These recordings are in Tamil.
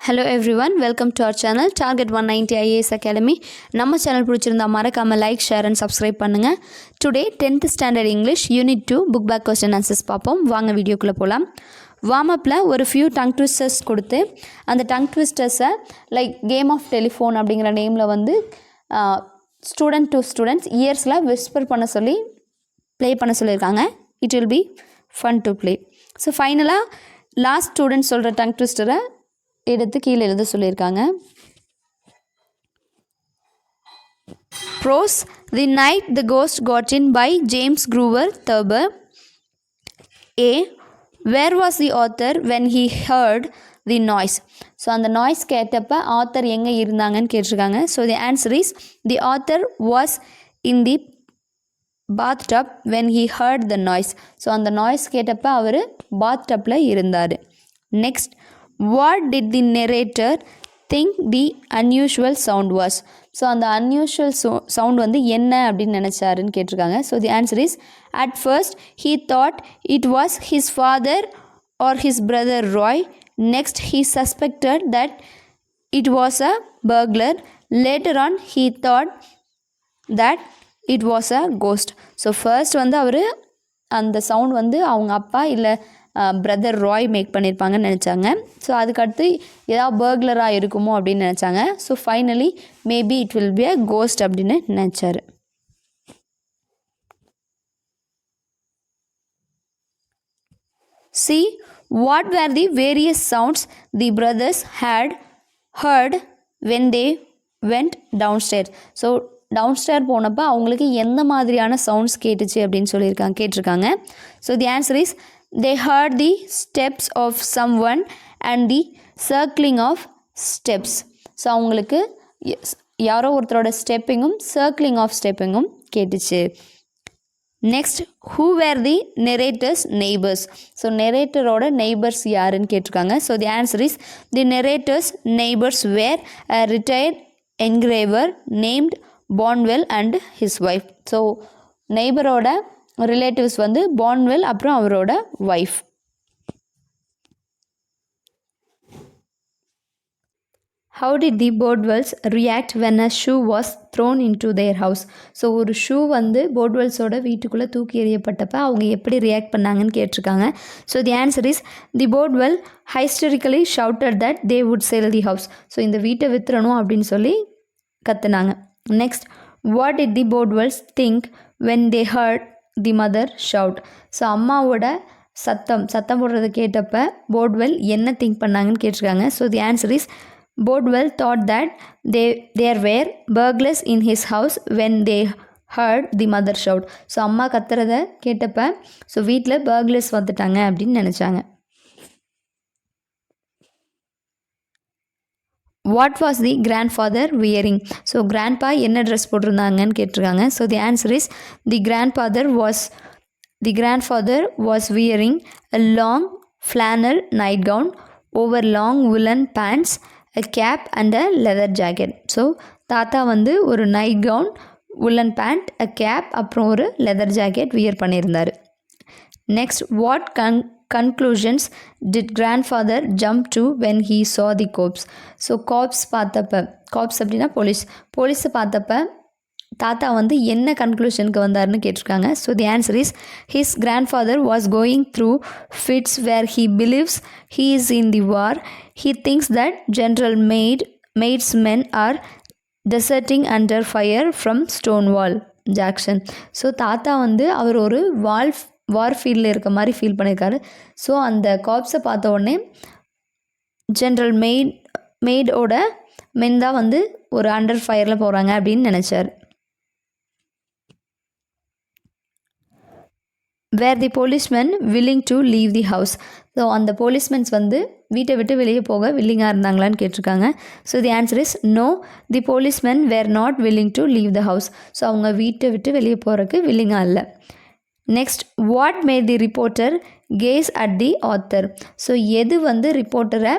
Hello everyone, welcome to our channel Target 190 IAS Academy. நம்ம சேனல் பிடிச்சிருந்தா மறக்காம லைக், ஷேர் and subscribe பண்ணுங்க. Today 10th standard English Unit 2 book back question answers பார்ப்போம். வாங்க வீடியோக்குள்ள போலாம். வார்ம் அப்ல ஒரு few tongue twisters கொடுத்து அந்த tongue twisters-ஐ லைக் கேம் ஆஃப் டெலிஃபோன் அப்படிங்கிற நேம்ல வந்து ஸ்டூடெண்ட் டு ஸ்டூடெண்ட்ஸ் இயர்ஸ்ல விஸ்பர் பண்ண சொல்லி ப்ளே பண்ண சொல்லியிருக்காங்க. It will be fun to play. So ஃபைனலா லாஸ்ட் ஸ்டூடெண்ட் சொல்ற tongue twister-ஐ எடுத்து கீழே எழுத சொல்லியிருக்காங்க. Prose, The Night the Ghost Got In by James Groover Thurber. A. Where was the author when he heard the noise? So அந்த நாய்ஸ் கேட்டப்ப ஆத்தர் எங்கே இருந்தாங்கன்னு கேட்டிருக்காங்க. So the answer is the author was in the bathtub when he hurt the noise. So அந்த நாய்ஸ் கேட்டப்ப அவர் பாத்டப்பில் இருந்தார். Next, what did the narrator think the unusual sound was? So அந்த unusual sound வந்து என்ன அப்படின்னு நினச்சாருன்னு கேட்டிருக்காங்க. So the answer is at first he thought it was his father or his brother Roy. Next he suspected that it was a burglar. Later on he thought that it was a ghost. So first வந்து அவர் அந்த சவுண்ட் வந்து அவங்க அப்பா இல்லை பிரதர் ராய் மேக் பண்ணியிருப்பாங்கன்னு நினச்சாங்க. ஸோ அதுக்கடுத்து ஏதாவது பர்க்லராக இருக்குமோ அப்படின்னு நினச்சாங்க. So finally maybe it will be a cost அப்படின்னு நினச்சார். See, what were the various sounds the brothers had heard when they went downstairs? So downstair போனப்போ அவங்களுக்கு எந்த மாதிரியான சவுண்ட்ஸ் கேட்டுச்சு அப்படின்னு கேட்டிருக்காங்க. So the answer is they heard the steps of someone and the circling of steps. So அவங்களுக்கு யாரோ ஒருத்தரோட ஸ்டெப்பிங்கும் சர்க்கிளிங் ஆஃப் ஸ்டெப்பிங்கும் கேட்டுச்சு. Next, who were the narrator's neighbors? So நெரேட்டரோட நெய்பர்ஸ் யாருன்னு கேட்டிருக்காங்க. So the answer is the narrator's neighbors were a retired engraver named Bonwell and his wife. So நெய்பரோட ரிலேட்டிவ்ஸ் வந்து பான்வெல் அப்புறம் அவரோட wife. How did the Bordwells react when a shoe was thrown into their house? So ஒரு ஷூ வந்து போர்ட்வெல்ஸோட வீட்டுக்குள்ளே தூக்கி எறியப்பட்டப்ப அவங்க எப்படி ரியாக்ட் பண்ணாங்கன்னு கேட்டிருக்காங்க. So the answer is the Bordwell hysterically shouted that they would sell the house. So இந்த வீட்டை வித்துறணும் அப்படின்னு சொல்லி கத்துனாங்க. Next, what did the Bordwells think when they heard the mother shout? So அம்மாவோட சத்தம் போடுறதை கேட்டப்ப போர்ட்வெல் என்ன திங்க் பண்ணாங்கன்னு கேட்டிருக்காங்க. So the answer is Bordwell thought that there were burglars in his house when they heard the mother shout. So அம்மா கத்துறதை கேட்டப்ப ஸோ வீட்டில் பர்க்லர்ஸ் வந்துட்டாங்க அப்படின்னு நினச்சாங்க. What was the grandfather wearing? So grandpa என்ன ட்ரெஸ் போட்டிருந்தாங்கன்னு கேட்டிருக்காங்க. So the answer is the grandfather was wearing a long flannel night gown over long woolen pants, a cap and a leather jacket. So தாத்தா வந்து ஒரு night gown, woolen pant, a cap அப்புறம் ஒரு லெதர் ஜாக்கெட் வியர் பண்ணியிருந்தார். Next, what conclusions did grandfather jump to when he saw the corpse? So cops அப்படின்னா போலீஸை பார்த்தப்ப தாத்தா வந்து என்ன கன்க்ளூஷனுக்கு வந்தார்னு கேட்டிருக்காங்க. So the answer is his grandfather was going through fits where he believes he is in the war. He thinks that General Meade's men are deserting under fire from Stonewall Jackson. So தாத்தா வந்து அவர் ஒரு வார் ஃபீல்டில் இருக்க மாதிரி ஃபீல் பண்ணியிருக்காரு. ஸோ அந்த காப்ஸை பார்த்த உடனே ஜென்ரல் மெய்டோட மென் தான் வந்து ஒரு அண்டர் ஃபயரில் போகிறாங்க அப்படின்னு நினச்சார். Were the policemen willing to leave the house? So அந்த போலீஸ்மென்ஸ் வந்து வீட்டை விட்டு வெளியே போக வில்லிங்காக இருந்தாங்களான்னு கேட்டிருக்காங்க. So the answer is no, the policemen were not willing to leave the house. So அவங்க வீட்டை விட்டு வெளியே போகிறதுக்கு வில்லிங்காக இல்லை. Next, what made the reporter gaze at the author? So எது வந்து ரிப்போர்ட்டரை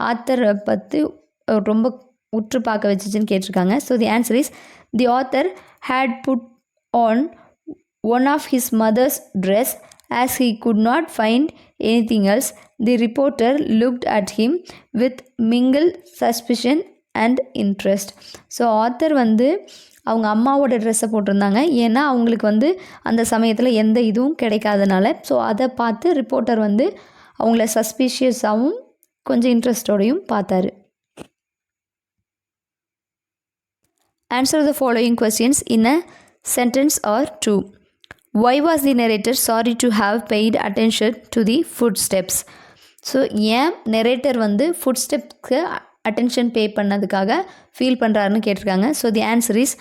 ஆத்தரை பற்றி ரொம்ப உற்று பார்க்க வச்சுச்சுன்னு கேட்டிருக்காங்க. So the answer is the author had put on one of his mother's dress as he could not find anything else. The reporter looked at him with mingled suspicion and interest. So author வந்து அவங்க அம்மாவோட ட்ரெஸ்ஸை போட்டிருந்தாங்க. ஏன்னா அவங்களுக்கு வந்து அந்த சமயத்தில் எந்த இதுவும் கிடைக்காதனால. ஸோ அதை பார்த்து ரிப்போர்ட்டர் வந்து அவங்கள சஸ்பீஷியஸாகவும் கொஞ்சம் இன்ட்ரெஸ்டோடையும் பார்த்தாரு. Answer the following questions in a sentence or two. Why was the narrator sorry to have paid attention to the footsteps? So ஏன் நெரேட்டர் வந்து ஃபுட்ஸ்டெப்ஸ்க்கு அட்டென்ஷன் பே பண்ணதுக்காக ஃபீல் பண்ணுறாருன்னு கேட்டிருக்காங்க. So the answer is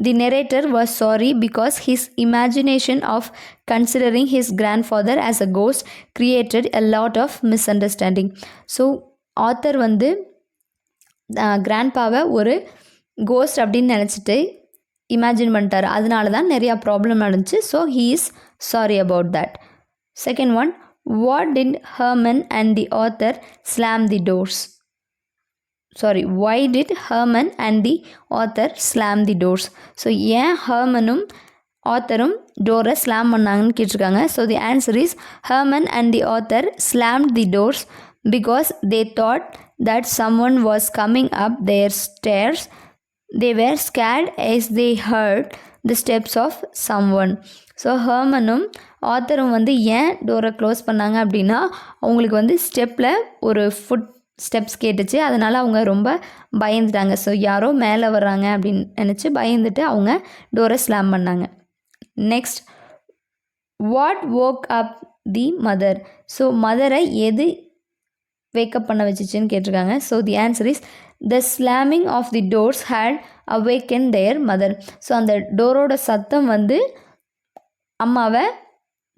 the narrator was sorry because his imagination of considering his grandfather as a ghost created a lot of misunderstanding. So author வந்து கிராண்ட்பாவை ஒரு கோஸ்ட் அப்படின்னு நினச்சிட்டு இமேஜின் பண்ணிட்டார். அதனால தான் நிறையா ப்ராப்ளம் நடந்துச்சு. So he is sorry about that. Second one, what did Harman and the author slam the doors? Sorry, why did Herman and the author slam the doors? So ஏன் ஹர்மனும் ஆத்தரும் டோரை ஸ்லாம் பண்ணாங்கன்னு கேட்டிருக்காங்க. So the answer is Herman and the author slammed the doors because they thought that someone was coming up their stairs. They were scared as they heard the steps of someone. So ஹர்மனும் ஆத்தரும் வந்து ஏன் டோரை க்ளோஸ் பண்ணாங்க அப்படின்னா அவங்களுக்கு வந்து ஸ்டெப்பில் ஒரு ஃபுட் ஸ்டெப்ஸ் கேட்டுச்சு. அதனால் அவங்க ரொம்ப பயந்துட்டாங்க. ஸோ யாரோ மேலே வர்றாங்க அப்படின்னு நினச்சி பயந்துட்டு அவங்க டோரை ஸ்லாம் பண்ணாங்க. Next, what woke up the mother? So மதரை எது வேக்கப் பண்ண வச்சிச்சுன்னு கேட்டிருக்காங்க. So the answer is the slamming of the doors had awaken their mother. So அந்த டோரோட சத்தம் வந்து அம்மாவை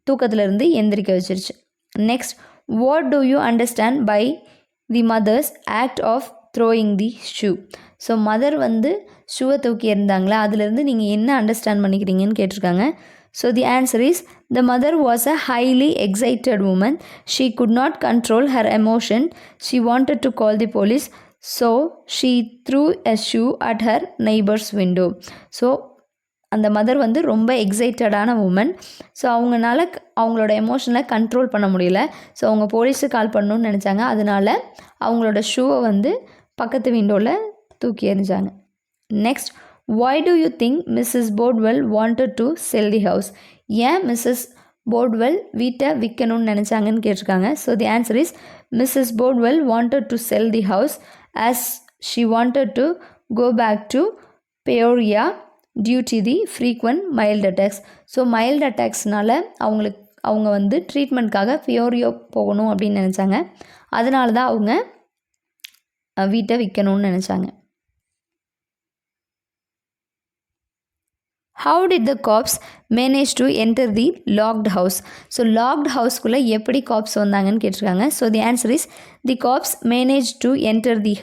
தூக்கத்திலிருந்து எந்திரிக்க வச்சிருச்சு. Next, what do you understand by the mother's act of throwing the shoe? So mother வந்து ஷூவை தூக்கி இருந்தாங்களா, அதுலேருந்து நீங்கள் என்ன அண்டர்ஸ்டாண்ட் பண்ணிக்கிறீங்கன்னு கேட்டிருக்காங்க. So the answer is the mother was a highly excited woman. She could not control her emotion. She wanted to call the police. So she threw a shoe at her neighbour's window. So அந்த மதர் வந்து ரொம்ப எக்ஸைட்டடான உமன். ஸோ அவங்களோட எமோஷனை கண்ட்ரோல் பண்ண முடியல. ஸோ அவங்க போலீஸுக்கு கால் பண்ணணும்னு நினச்சாங்க. அதனால அவங்களோட ஷூவை வந்து பக்கத்து விண்டோவில் தூக்கி எறிஞ்சாங்க. Next, why do you think Mrs. Bodwell wanted to sell the house? ஏன் மிஸ்ஸஸ் போர்ட்வெல் வீட்டை விற்கணும்னு நினச்சாங்கன்னு கேட்டிருக்காங்க. So the answer is Mrs Bodwell wanted to sell the house as she wanted to go back to Peoria due to the frequent mild attacks. So mild அட்டாக்ஸ்னால அவங்க வந்து ட்ரீட்மெண்ட்காக பியோரியோ போகணும் அப்படின்னு நினச்சாங்க. அதனால தான் அவங்க வீட்டை விற்கணும்னு நினச்சாங்க. How did the cops manage to enter the locked house? So locked ஹவுஸ்க்குள்ளே எப்படி காப்ஸ் வந்தாங்கன்னு கேட்டிருக்காங்க. So the answer is the cops manage to enter the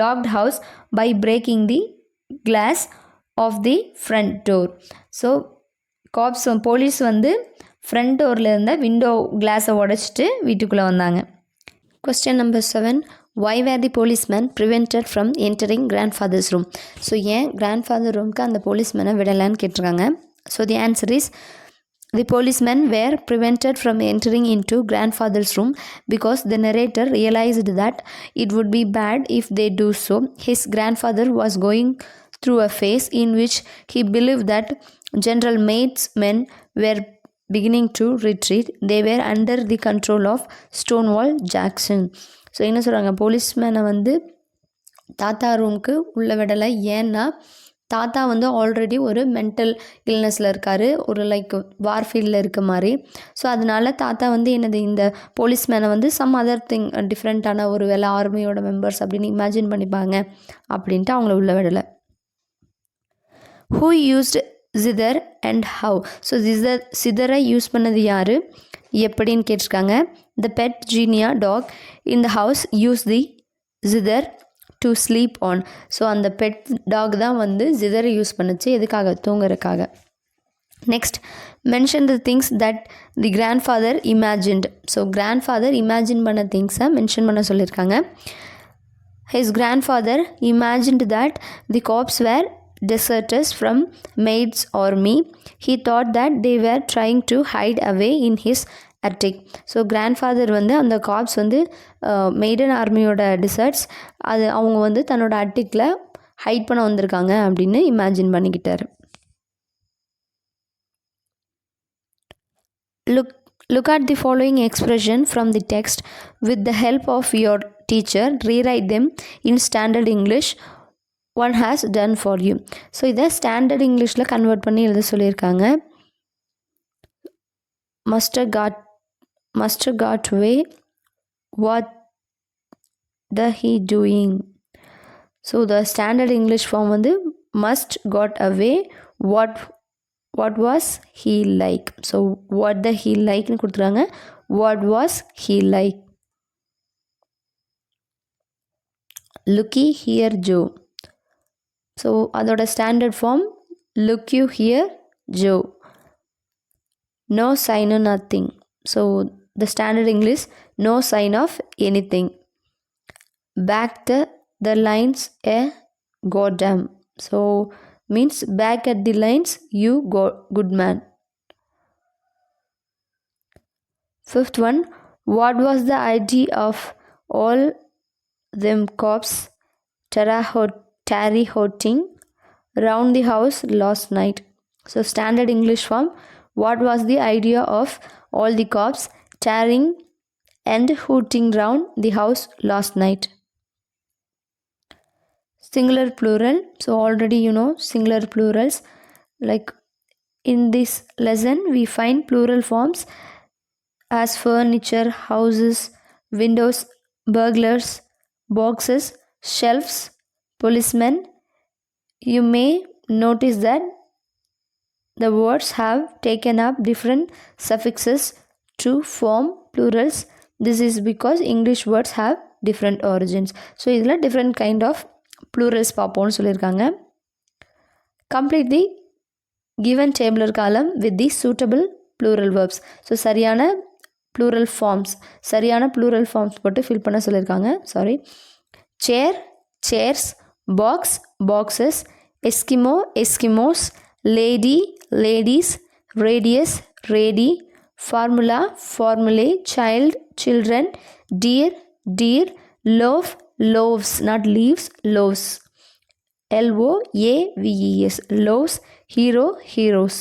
locked house by breaking the glass of the front door. So cops police வந்து ஃப்ரண்ட் டோரில் இருந்த விண்டோ கிளாஸை உடச்சிட்டு வீட்டுக்குள்ளே வந்தாங்க. Question number 7, why were the policemen prevented from entering grandfather's room? So ஏன் grandfather ரூம்க்கு அந்த போலீஸ்மேனை விடலான்னு கேட்டிருக்காங்க. So the answer is the policemen were prevented from entering into grandfather's room because the narrator realized that it would be bad if they do so. His grandfather was going through a phase in which he believed that General Meade's men were beginning to retreat. They were under the control of Stonewall Jackson. So என்ன சொல்கிறாங்க, போலீஸ்மேனை வந்து தாத்தா ரூமுக்கு உள்ளே விடலை. ஏன்னா தாத்தா வந்து ஆல்ரெடி ஒரு மென்டல் இல்னஸில் இருக்கார், ஒரு லைக் வார்ஃபீல்டில் இருக்க மாதிரி. ஸோ அதனால தாத்தா வந்து என்னது இந்த போலீஸ்மேனை வந்து சம் அதர் திங் டிஃப்ரெண்ட்டான ஒரு வேலை ஆர்மியோட மெம்பர்ஸ் அப்படின்னு இமேஜின் பண்ணிப்பாங்க அப்படின்ட்டு அவங்கள உள்ள விடலை. Who used zither and how? So சிதரை யூஸ் பண்ணது யார், எப்படின்னு கேட்டிருக்காங்க. The pet Genia dog in the house used the zither to sleep on. So அந்த பெட் டாக் தான் வந்து ஜிதரை யூஸ் பண்ணுச்சு, எதுக்காக, தூங்குறதுக்காக. Next, mention the things that the grandfather imagined. So grandfather imagine பண்ண திங்ஸை மென்ஷன் பண்ண சொல்லியிருக்காங்க. His grandfather imagined that the cops were deserters from Meade's army. He thought that they were trying to hide away in his attic. So grandfather வந்து அந்த காப்ஸ் வந்து மெய்டன் ஆர்மியோட டிசர்ட்ஸ் அது அவங்க வந்து தன்னோட அட்டிக்கில் ஹைட் பண்ண வந்திருக்காங்க அப்படின்னு imagine பண்ணிக்கிட்டார். Look at the following expression from the text. With the help of your teacher, rewrite them in standard English. One has done for you. So இதை ஸ்டாண்டர்ட் இங்கிலீஷில் கன்வெர்ட் பண்ணி எழுத சொல்லியிருக்காங்க. Master got away. What the he doing? So the standard English form வந்து must got away. What was he like? So what the he likeன்னு கொடுத்துருக்காங்க. What was he like? Looky here Joe. So அதோட standard form look you here Joe. No sign of nothing. So the standard English, no sign of anything. Back the lines a goddamn. So means back at the lines you go good man. Fifth one, what was the idea of all them cops terry-hooting round the house last night? So standard English form, what was the idea of all the cops tearing and hooting round the house last night? Singular plural. So already you know singular plurals. Like in this lesson we find plural forms as furniture, houses, windows, burglars, boxes, shelves, policemen. You may notice that the words have taken up different suffixes to form plurals. This is because English words have different origins. So இதில் different kind of plurals பார்ப்போம்னு சொல்லியிருக்காங்க. Complete the given tabular column with the suitable plural verbs. So சரியான plural forms போட்டு ஃபில் பண்ண சொல்லியிருக்காங்க. chair, chairs, box, boxes, Eskimo, Eskimos, lady, ladies, radius, radii, formula, formulae, child, children, deer, deer, loaf, loaves, not leaves, loaves, loaves, loaves, hero, heroes.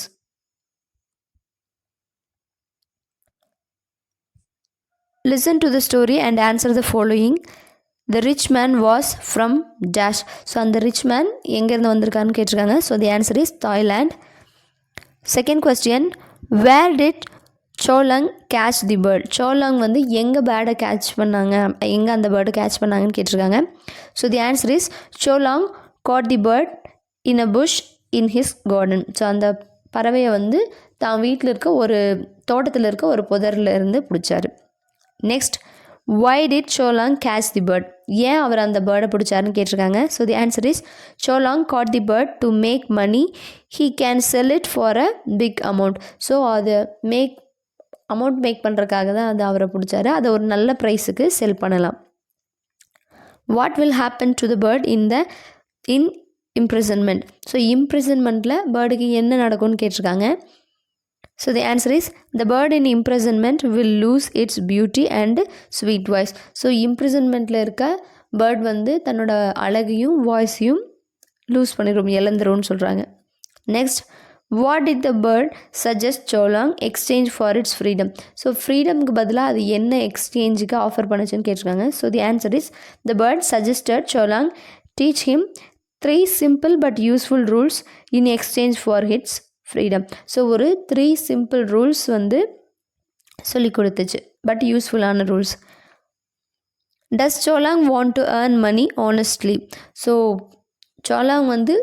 Listen to the story and answer the following. The rich man was from dash. So அந்த ரிச் மேன் எங்கேருந்து வந்திருக்கான்னு கேட்டிருக்காங்க. So the answer is Thailand. Second question, where did Solang catch the bird? Solang வந்து எங்கே பேர்டை கேட்ச் பண்ணாங்க, எங்கே அந்த பேர்டை கேட்ச் பண்ணாங்கன்னு கேட்டிருக்காங்க. So the answer is Solang caught the bird in a bush in his garden. So அந்த பறவையை வந்து தான் வீட்டில் இருக்க ஒரு தோட்டத்தில் இருக்க ஒரு புதரில் இருந்து பிடிச்சாரு. Next, why did Cholang catch the bird? ஏன் அவர் அந்த பேர்டை பிடிச்சாருன்னு கேட்டிருக்காங்க. So the answer is Cholang caught the bird to make money. He can sell it for a big amount. So அது அமௌண்ட் மேக் பண்ணுறதுக்காக தான் அது அவரை பிடிச்சாரு. அதை ஒரு நல்ல ப்ரைஸுக்கு செல் பண்ணலாம். What will happen to the bird in imprisonment? So இம்ப்ரிசன்மெண்ட்டில் பேர்டுக்கு என்ன நடக்கும்னு கேட்டிருக்காங்க. So the answer is the bird in imprisonment will lose its beauty and sweet voice. So imprisonmentல இருக்க பேர்ட் வந்து தன்னோட அழகையும் வாய்ஸையும் லூஸ் பண்ணிடும், இழந்துரும்னு சொல்கிறாங்க. Next, what did the bird suggest Cholang exchange for its freedom? So ஃப்ரீடம்க்கு பதிலாக அது என்ன எக்ஸ்சேஞ்சுக்கு ஆஃபர் பண்ணுச்சுன்னு கேட்டிருக்காங்க. So the answer is the bird suggested Cholang teach him 3 simple but useful rules in exchange for its freedom. So ஒரு 3 சிம்பிள் ரூல்ஸ் வந்து சொல்லி கொடுத்துச்சு, பட் யூஸ்ஃபுல்லான rules. Does Cholang want to earn money honestly? So Cholang வந்து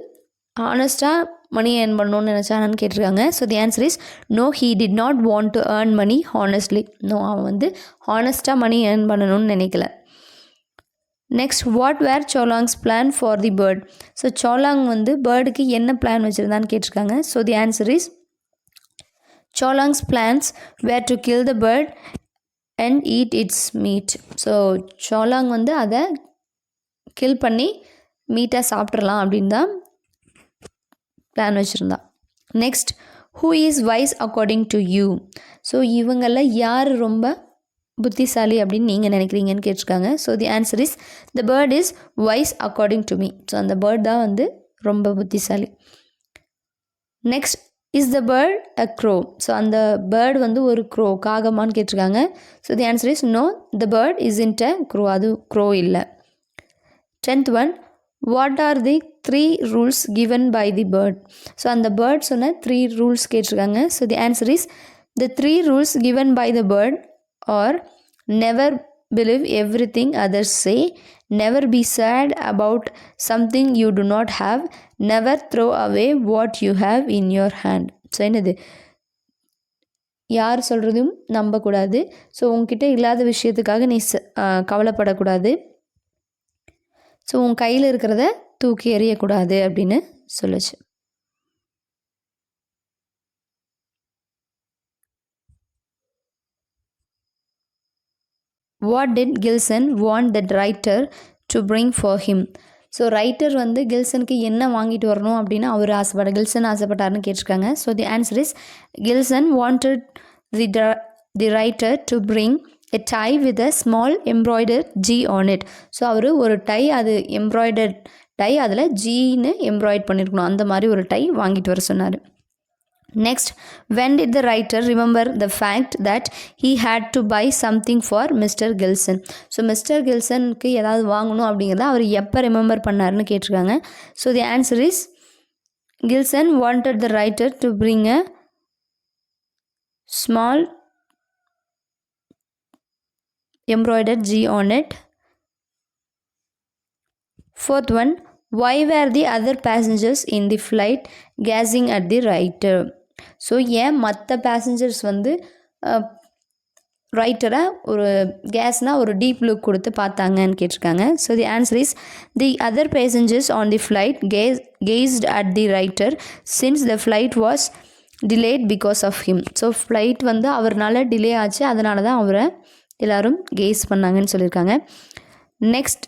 ஆனஸ்ட்டாக மணி ஏர்ன் பண்ணணும்னு நினச்சானு கேட்டிருக்காங்க. So the answer is no, he did not want to earn money honestly. No, அவன் வந்து ஹானஸ்ட்டாக மணி ஏர்ன் பண்ணணும்னு நினைக்கல. Next, what were Cholang's plan for the bird? So Cholang வந்து பேர்டுக்கு என்ன பிளான் வச்சுருந்தான்னு கேட்டிருக்காங்க. So the answer is Cholang's plans were to kill the bird and eat its meat. So Cholang வந்து அதை கில் பண்ணி மீட்டாக சாப்பிட்றலாம் அப்படின்னு தான் பிளான் வச்சுருந்தா. Next, who is wise according to you? So இவங்களில் யார் ரொம்ப புத்திசாலி அப்படின்னு நீங்கள் நினைக்கிறீங்கன்னு கேட்டிருக்காங்க. So the answer is the bird is wise according to me. So அந்த பேர்ட் தான் வந்து ரொம்ப புத்திசாலி. Next, is the bird a crow? So அந்த பேர்டு வந்து ஒரு க்ரோ, காகமான்னு கேட்டிருக்காங்க. So the answer is no, the bird isn't a crow, அது க்ரோ இல்லை. 10th one, what R the 3 rules given by the bird? So அந்த பேர்ட் சொன்ன 3 rules கேட்டிருக்காங்க. So the answer is the 3 rules given by the bird are never believe everything others say, never be sad about something you do not have, never throw away what you have in your hand. So என்னது, யார் சொல்கிறதும் நம்பக்கூடாது, ஸோ உங்ககிட்ட இல்லாத விஷயத்துக்காக நீ கவலைப்படக்கூடாது, ஸோ உன் கையில் இருக்கிறத தூக்கி எறியக்கூடாது அப்படின்னு சொல்லுச்சு. What did Gilson want the writer to bring for him? So writer வந்து கில்சனுக்கு என்ன வாங்கிட்டு வரணும் அப்படின்னு அவர் கில்சன் ஆசைப்பட்டார்னு கேட்டிருக்காங்க. So the answer is Gilson wanted the writer to bring a tie with a small embroidered G on it. So அவர் ஒரு டை, அது எம்ப்ராய்டர்ட் டை, அதில் ஜின்னு எம்ப்ராய்ட் பண்ணியிருக்கணும், அந்த மாதிரி ஒரு டை வாங்கிட்டு வர சொன்னார். Next, when did the writer remember the fact that he had to buy something for Mr. Gilson? So Mister கில்சனுக்கு ஏதாவது வாங்கணும் அப்படிங்கிறத அவர் எப்போ ரிமெம்பர் பண்ணார்னு கேட்டிருக்காங்க. So the answer is Gilson wanted the writer to bring a small embroidered G on it. 4th one, why were the other passengers in the flight gazing at the writer? So ஏன் மற்ற பேசஞ்சர்ஸ் வந்து ரைட்டரை ஒரு கேஸ்னால் ஒரு டீப் லுக் கொடுத்து பார்த்தாங்கன்னு கேட்டிருக்காங்க. So the answer is the other passengers on the flight gazed at the writer since the flight was delayed because of him. So flight வந்து அவர்னால டிலே ஆச்சு, அதனால தான் அவரை எல்லோரும் கேஸ் பண்ணாங்கன்னு சொல்லியிருக்காங்க. Next,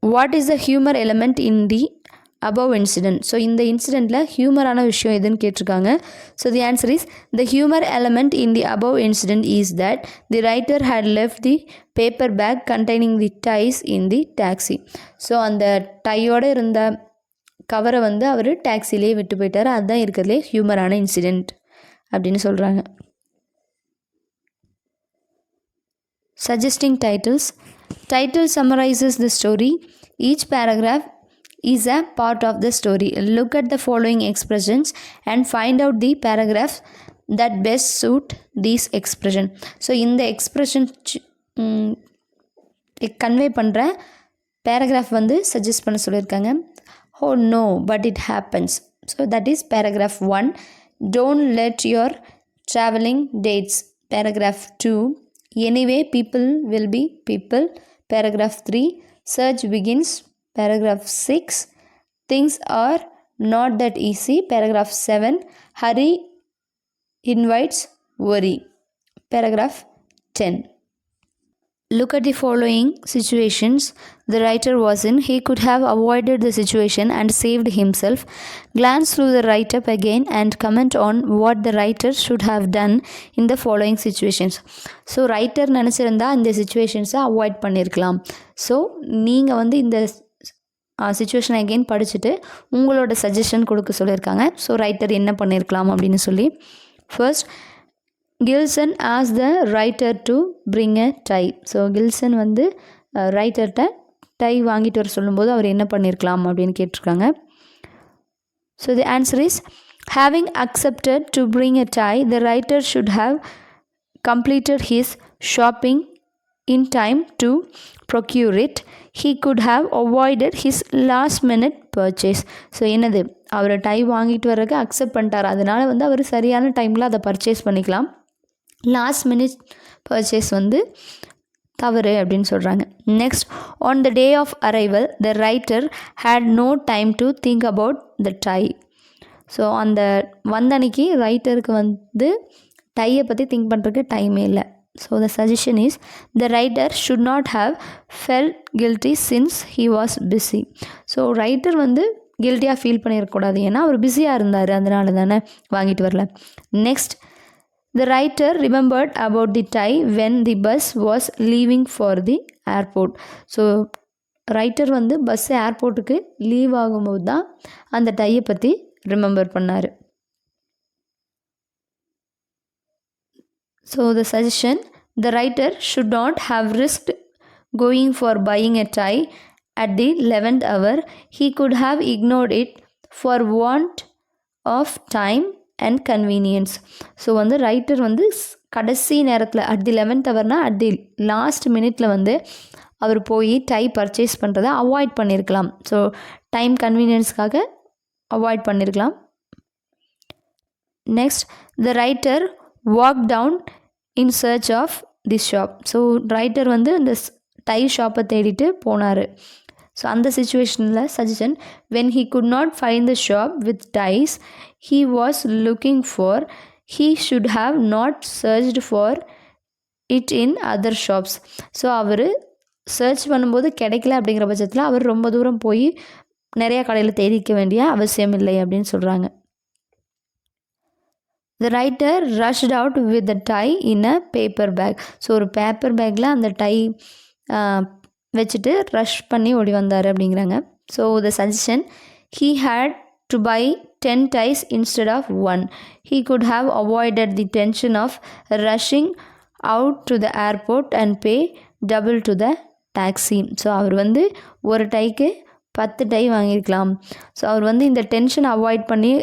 what is the humour element in the above incident? So இந்த இன்சிடெண்ட்டில் ஹியூமரான விஷயம் எதுன்னு கேட்டிருக்காங்க. So the answer is the humour element in the above incident is that the writer had left the paper bag containing the ties in the taxi. So அந்த டையோடு இருந்த கவரை வந்து அவர் டாக்ஸிலே விட்டு போயிட்டார், அதுதான் இருக்கிறதுலே ஹியூமரான இன்சிடெண்ட் அப்படின்னு சொல்கிறாங்க. Suggesting titles. Title summarizes the story. Each paragraph is a part of the story. Look at the following expressions and find out the paragraphs that best suit these expression. So இந்த எக்ஸ்ப்ரெஷன் கன்வே பண்ணுற பேராகிராஃப் வந்து சஜஸ்ட் பண்ண சொல்லியிருக்காங்க. Oh no, but it happens. So that is paragraph 1. Don't let your traveling dates. Paragraph 2. Anyway, people will be people. Paragraph 3. Search begins. Paragraph 6. Things are not that easy. Paragraph 7. Hurry invites worry. Paragraph 10. Look at the following situations the writer was in. He could have avoided the situation and saved himself. Glance through the write-up again and comment on what the writer should have done in the following situations. So writer நினச்சிருந்தா இந்த சிச்சுவேஷன்ஸை அவாய்ட் பண்ணியிருக்கலாம். ஸோ நீங்கள் வந்து இந்த சிச்சுவேஷன் அகெயின் படிச்சுட்டு உங்களோட சஜஷன் கொடுக்க சொல்லியிருக்காங்க. ஸோ ரைட்டர் என்ன பண்ணியிருக்கலாம் அப்படின்னு சொல்லி, ஃபர்ஸ்ட், கில்சன் ஆஸ் the writer to bring a tie. So Gilson வந்து ரைட்டர்கிட்ட டை வாங்கிட்டு வர சொல்லும்போது அவர் என்ன பண்ணியிருக்கலாம் அப்படின்னு கேட்டிருக்காங்க. So the answer is having accepted to bring a tie the writer should have completed his shopping in time to procure it. He could have avoided his last minute purchase. So என்னது, அவர் டை வாங்கிட்டு வர்றதுக்கு அக்செப்ட் பண்ணிட்டார், அதனால் வந்து அவர் சரியான டைமில் அதை பர்ச்சேஸ் பண்ணிக்கலாம். லாஸ்ட் மினிட் பர்ச்சேஸ் வந்து தவறு அப்படின்னு சொல்கிறாங்க. Next, on the day of arrival the writer had no time to think about the tie. So அந்த வந்தன்னைக்கு ரைட்டருக்கு வந்து டையை பற்றி திங்க் பண்ணுறதுக்கு டைமே இல்லை. So the suggestion is the writer should not have felt guilty since he was busy. So writer வந்து கில்ட்டியாக ஃபீல் பண்ணிடக்கூடாது, ஏன்னா அவர் பிஸியாக இருந்தார், அதனால தானே வாங்கிட்டு வரல. Next, the writer remembered about the tie when the bus was leaving for the airport. So writer வந்து பஸ் ஏர்போர்ட்டுக்கு லீவ் ஆகும்போது தான் அந்த டையை பற்றி ரிமெம்பர் பண்ணார். So the suggestion, the writer should not have risked going for buying a tie at the 11th hour. He could have ignored it for want of time and convenience. So வந்து ரைட்டர் வந்து கடைசி நேரத்தில் at the 11th hourனா at the லாஸ்ட் மினிட்ல வந்து அவர் போய் டை பர்ச்சேஸ் பண்ணுறதை அவாய்ட் பண்ணியிருக்கலாம். ஸோ டைம் கன்வீனியன்ஸ்க்காக அவாய்ட் பண்ணியிருக்கலாம். Next, the writer walk down in search of the shop. So writer வந்து அந்த டை ஷாப்பை தேடிட்டு போனார். ஸோ அந்த சுச்சுவேஷனில் suggestion, when he could not find the shop with ties he was looking for, he should have not searched for it in other shops. So அவர் சர்ச் பண்ணும்போது கிடைக்கல அப்படிங்கிற பட்சத்தில் அவர் ரொம்ப தூரம் போய் நிறையா கடையில் தேடிக்க வேண்டிய அவசியம் இல்லை அப்படின்னு சொல்கிறாங்க. The writer rushed out with the tie in a paper bag. So ஒரு பேப்பர் பேக்கில் அந்த டை வச்சுட்டு ரஷ் பண்ணி ஓடி வந்தார் அப்படிங்கிறாங்க. So the suggestion, he had to buy 10 ties instead of 1. He could have avoided the tension of rushing out to the airport and pay double to the taxi. So அவர் வந்து ஒரு டைக்கு 10 டை வாங்கியிருக்கலாம். ஸோ அவர் வந்து இந்த டென்ஷன் அவாய்ட் பண்ணி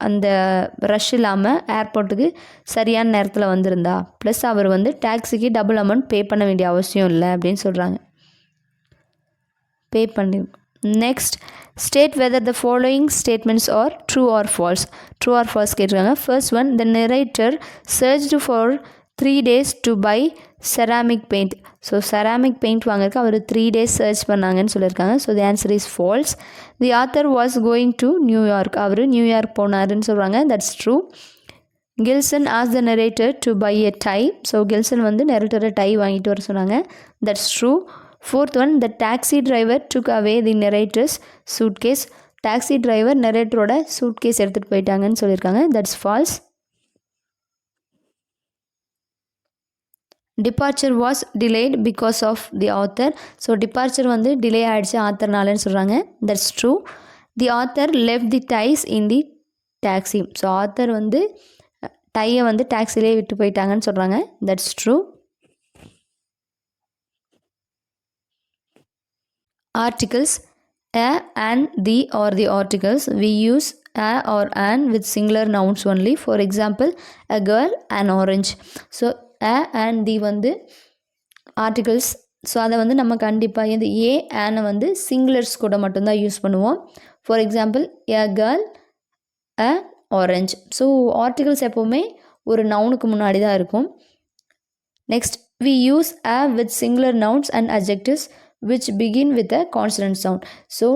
அந்த ரஷ் இல்லாமல் ஏர்போர்ட்டுக்கு சரியான நேரத்தில் வந்திருந்தா, ப்ளஸ் அவர் வந்து டாக்ஸிக்கு டபுள் அமௌண்ட் பே பண்ண வேண்டிய அவசியம் இல்லை அப்படின்னு சொல்கிறாங்க. பே பண்ணி. Next, state whether the following statements are true or false. True or false கேட்டிருக்காங்க. First one, the narrator searched for 3 days to buy ceramic paint. So ceramic paint வாங்கறதுக்கு அவர் 3 days சர்ச் பண்ணாங்கன்னு சொல்லியிருக்காங்க. So the answer is false. The author was going to New York. அவர் நியூயார்க் போனாருன்னு சொல்கிறாங்க. That's true. கில்சன் ஆஸ் the narrator to buy a tie. So Gilson வந்து நரேட்டரை டை வாங்கிட்டு வர சொன்னாங்க. That's true. Fourth one, the taxi driver took away the narrator's suitcase. Taxi driver நரேட்டரோட சூட்கேஸ் எடுத்துகிட்டு போயிட்டாங்கன்னு சொல்லியிருக்காங்க. That's false. Departure was delayed because of the author. So departure வந்து டிலே ஆகிடுச்சு ஆத்தர்னாலன்னு சொல்கிறாங்க. That's true. The author left the ties in the taxi. So author வந்து டையை வந்து டாக்ஸிலே விட்டு போயிட்டாங்கன்னு சொல்கிறாங்க. That's true. Articles a and the or the articles. We use a or an with singular nouns only. For example, a girl, an orange. So a and the வந்து ஆர்டிகல்ஸ். ஸோ அதை வந்து நம்ம கண்டிப்பாக இந்த ஏ ஆனை வந்து சிங்குலர்ஸ் கூட மட்டும்தான் யூஸ் பண்ணுவோம். For example, a girl, a orange. So articles எப்போவுமே ஒரு நவுனுக்கு முன்னாடி தான் இருக்கும். Next, we use a with singular nouns and adjectives which begin with a consonant sound. So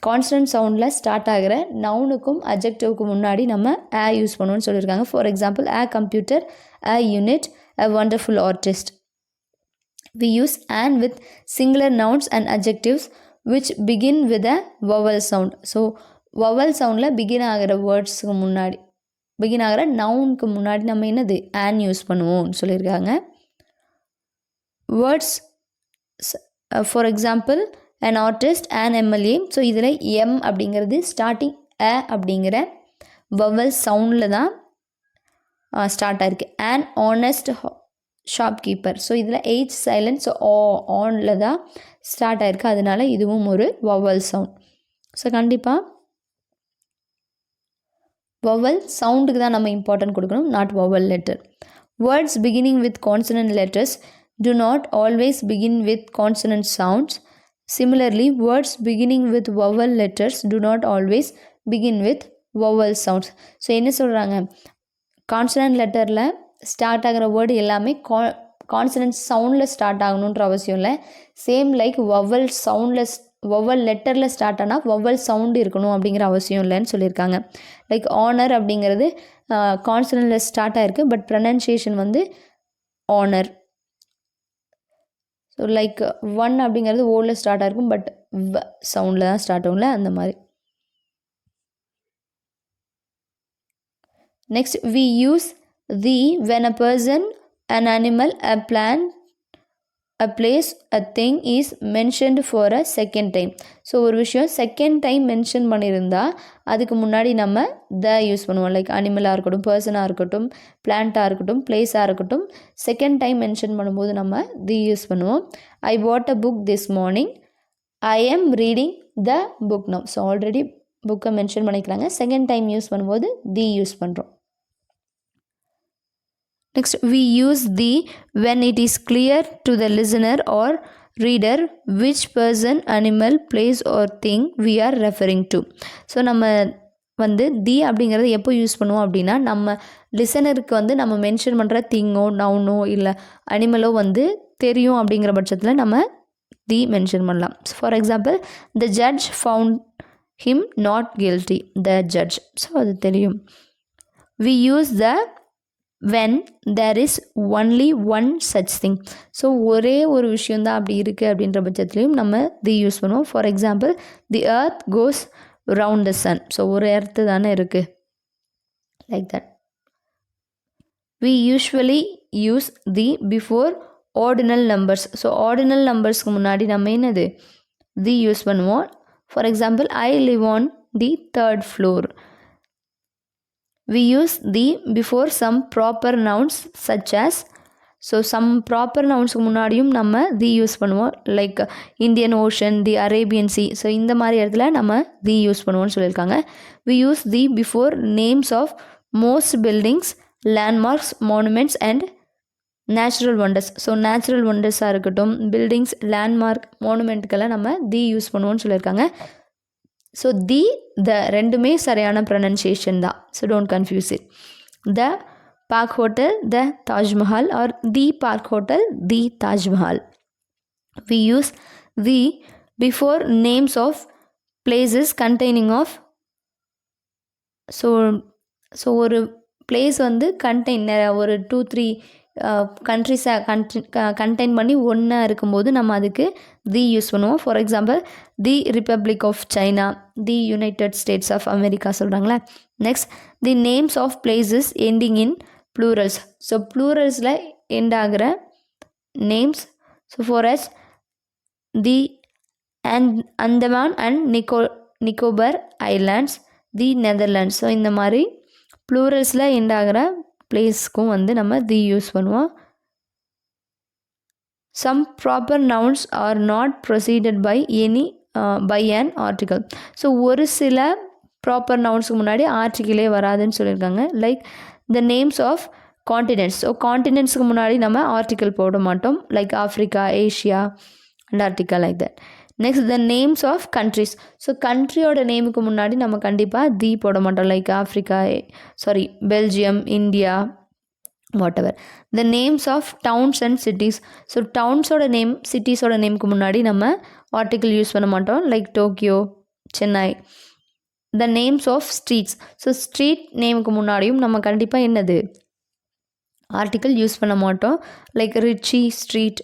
consonant சவுண்டில் ஸ்டார்ட் ஆகிற நவுனுக்கும் அட்ஜெக்டிவ்க்கும் முன்னாடி நம்ம a யூஸ் பண்ணுவோம்னு சொல்லியிருக்காங்க. For example, a computer, a unit, a wonderful artist. We use an with singular nouns and adjectives which begin with a vowel sound. So vowel சவுண்டில் பிகின் ஆகிற வேர்ட்ஸுக்கு முன்னாடி, பிகின் ஆகிற நவுனுக்கு முன்னாடி நம்ம என்னது an யூஸ் பண்ணுவோம்னு சொல்லியிருக்காங்க. Words, for example, an artist, an MLA. So இதில் M அப்படிங்கிறது ஸ்டார்டிங் a அப்படிங்கிற வவல் சவுண்டில் தான் ஸ்டார்ட் ஆகிருக்கு. an honest shopkeeper. ஸோ இதில் H சைலண்ட். ஸோ ஆனில் தான் ஸ்டார்ட் ஆகிருக்கு. அதனால இதுவும் ஒரு வவல் சவுண்ட். ஸோ கண்டிப்பாக வவல் சவுண்டுக்கு தான் நம்ம இம்பார்ட்டன்ட் கொடுக்கணும், not vowel letter. Words beginning with consonant letters do not always begin with consonant sounds. Similarly, words beginning with vowel letters do not always begin with vowel sounds. So என்ன சொல்கிறாங்க, கான்சனன்ட் லெட்டரில் ஸ்டார்ட் ஆகிற வேர்டு எல்லாமே கான்சனன்ட் சவுண்டில் ஸ்டார்ட் ஆகணுன்ற அவசியம் இல்லை. சேம் லைக் வவல் சவுண்டில், வவல் லெட்டரில் ஸ்டார்ட் ஆனால் வவல் சவுண்டு இருக்கணும் அப்படிங்கிற அவசியம் இல்லைன்னு சொல்லியிருக்காங்க. லைக் ஆனர் அப்படிங்கிறது கான்சனன்ட்டில் ஸ்டார்ட் ஆகிருக்கு, பட் ப்ரொனன்சியேஷன் வந்து ஆனர். ஸோ லைக் ஒன் அப்படிங்கிறது ஓவில் ஸ்டார்ட் ஆகிருக்கும், பட் சவுண்டில் தான் ஸ்டார்ட் ஆகும்ல, அந்த மாதிரி. Next we use the when a person, an animal, a plant, a place, a thing is mentioned for a second time. So ஒரு விஷயம் செகண்ட் டைம் மென்ஷன் பண்ணியிருந்தா அதுக்கு முன்னாடி நம்ம த யூஸ் பண்ணுவோம். லைக் அனிமலாக இருக்கட்டும், பர்சனாக இருக்கட்டும், பிளான்ட்டாக இருக்கட்டும், பிளேஸாக இருக்கட்டும், செகண்ட் டைம் மென்ஷன் பண்ணும்போது நம்ம தி யூஸ் பண்ணுவோம். ஐ bought a book this morning. I am reading the book now. So already புக்கை மென்ஷன் பண்ணிக்கிறாங்க, செகண்ட் டைம் யூஸ் பண்ணும்போது தி யூஸ் பண்ணுறோம். Next, we use the when it is clear to the listener or reader which person, animal, place or thing we are referring to. So நம்ம வந்து தி அப்படிங்கிறத எப்போ யூஸ் பண்ணுவோம் அப்படின்னா, நம்ம லிசனருக்கு வந்து நம்ம மென்ஷன் பண்ணுற திங்கோ, நவுனோ இல்லை அனிமலோ வந்து தெரியும் அப்படிங்கிற பட்சத்தில் நம்ம தி மென்ஷன் பண்ணலாம். For example, the judge found him not guilty, the judge. So அது தெரியும். we use the when there is only one such thing. So ஒரே ஒரு விஷயந்தான் அப்படி இருக்குது அப்படின்ற பட்சத்துலையும் நம்ம தி யூஸ் பண்ணுவோம். For example, the earth goes round the sun. So ஒரு எர்த்து தானே இருக்குது, like that. we usually use the before ordinal numbers. So ordinal நம்பர்ஸ்க்கு முன்னாடி நம்ம என்னது தி யூஸ் பண்ணுவோம். For example, I live on the 3rd floor. we use the before some proper nouns such as. So some proper நவுன்ஸுக்கு முன்னாடியும் நம்ம தி யூஸ் பண்ணுவோம். Like Indian ocean, the Arabian sea. So இந்த மாதிரி இடத்துல நம்ம தி யூஸ் பண்ணுவோம்னு சொல்லியிருக்காங்க. we use the before names of most buildings, landmarks, monuments and natural wonders. So natural ஒண்டர்ஸாக இருக்கட்டும், பில்டிங்ஸ், லேண்ட்மார்க், மோனுமெண்ட்டுக்கெல்லாம் நம்ம தி யூஸ் பண்ணுவோம்னு சொல்லியிருக்காங்க. ஸோ தி த ரெண்டுமே சரியான ப்ரொனன்சியேஷன் தான். So don't confuse it. The Park Hotel, the Taj Mahal, or the Park Hotel, the Taj Mahal. we use the before names of places containing of. So ஒரு பிளேஸ் வந்து ஒரு 2-3 கண்ட்ரிஸை கண்டெயின் பண்ணி ஒன்றா இருக்கும்போது நம்ம அதுக்கு தி யூஸ் பண்ணுவோம். For example, the republic of China, the United States of America சொல்கிறாங்களே. Next, the names of places ending in plurals. So ப்ளூரல்ஸில் எண்ட் ஆகிற names. So for ex the Andaman and Nicobar islands, the Netherlands. So இந்த மாதிரி ப்ளூரல்ஸில் எண்ட் ஆகிற பிளேஸ்க்கும் வந்து நம்ம தி யூஸ் பண்ணுவோம். Some proper nouns are not preceded by an article. So ஒரு சில ப்ராப்பர் நவுன்ஸுக்கு முன்னாடி ஆர்டிக்கிளே வராதுன்னு சொல்லியிருக்காங்க. Like the names of continents. So காண்டினென்ட்ஸுக்கு முன்னாடி நம்ம ஆர்டிக்கல் போட மாட்டோம். Like Africa, Asia, Antarctica, like that. Next, the names of countries. So கண்ட்ரியோட நேமுக்கு முன்னாடி நம்ம கண்டிப்பாக தி போட மாட்டோம். Like Africa, Belgium, India, whatever. The names of towns and cities. So டவுன்ஸோட நேம், சிட்டிஸோட நேமுக்கு முன்னாடி நம்ம ஆர்டிக்கிள் யூஸ் பண்ண மாட்டோம். Like Tokyo, Chennai. The names of streets. So street நேமுக்கு முன்னாடியும் நம்ம கண்டிப்பாக என்னது ஆர்டிக்கிள் யூஸ் பண்ண மாட்டோம். Like Ritchie Street.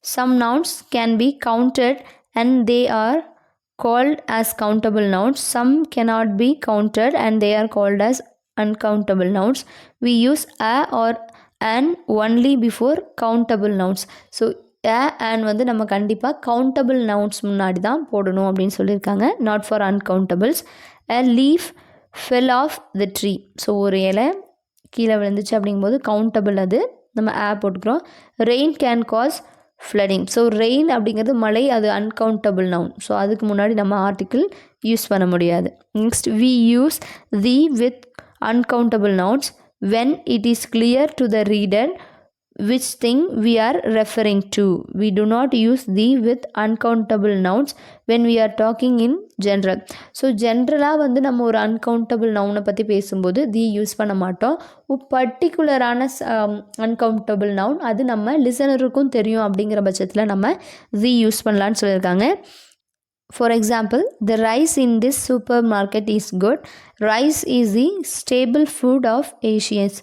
Some nouns can be counted and they are called as countable nouns. Some cannot be counted and they are called as uncountable nouns. We use a or an only before countable nouns. So a and வந்து நம்ம கண்டிப்பாக countable nouns முன்னாடி தான் போடணும் அப்படின்னு சொல்லியிருக்காங்க. Not for uncountables. A leaf fell off the tree. So ஒரு இலை கீழே விழுந்துச்சு அப்படிங்கும்போது கவுண்டபிள், அது நம்ம a போட்டுக்கிறோம். Rain can cause flooding. So rain அப்படிங்கிறது மழை, அது அன்கவுண்டபிள் நவுன். ஸோ அதுக்கு முன்னாடி நம்ம ஆர்டிக்கிள் யூஸ் பண்ண முடியாது. Next, we use the with uncountable nouns when it is clear to the reader which thing we are referring to. We do not use the with uncountable nouns when we are talking in general. So ஜென்ரலாக வந்து நம்ம ஒரு அன்கவுண்டபிள் நவுனை பற்றி பேசும்போது தி யூஸ் பண்ண மாட்டோம். பர்டிகுலரான அன்கவுண்டபிள் நவுன் அது நம்ம லிசனருக்கும் தெரியும் அப்படிங்கிற பட்சத்தில் நம்ம தி யூஸ் பண்ணலான்னு சொல்லியிருக்காங்க. For example, the rice in this supermarket is good. Rice is the staple food of Asians.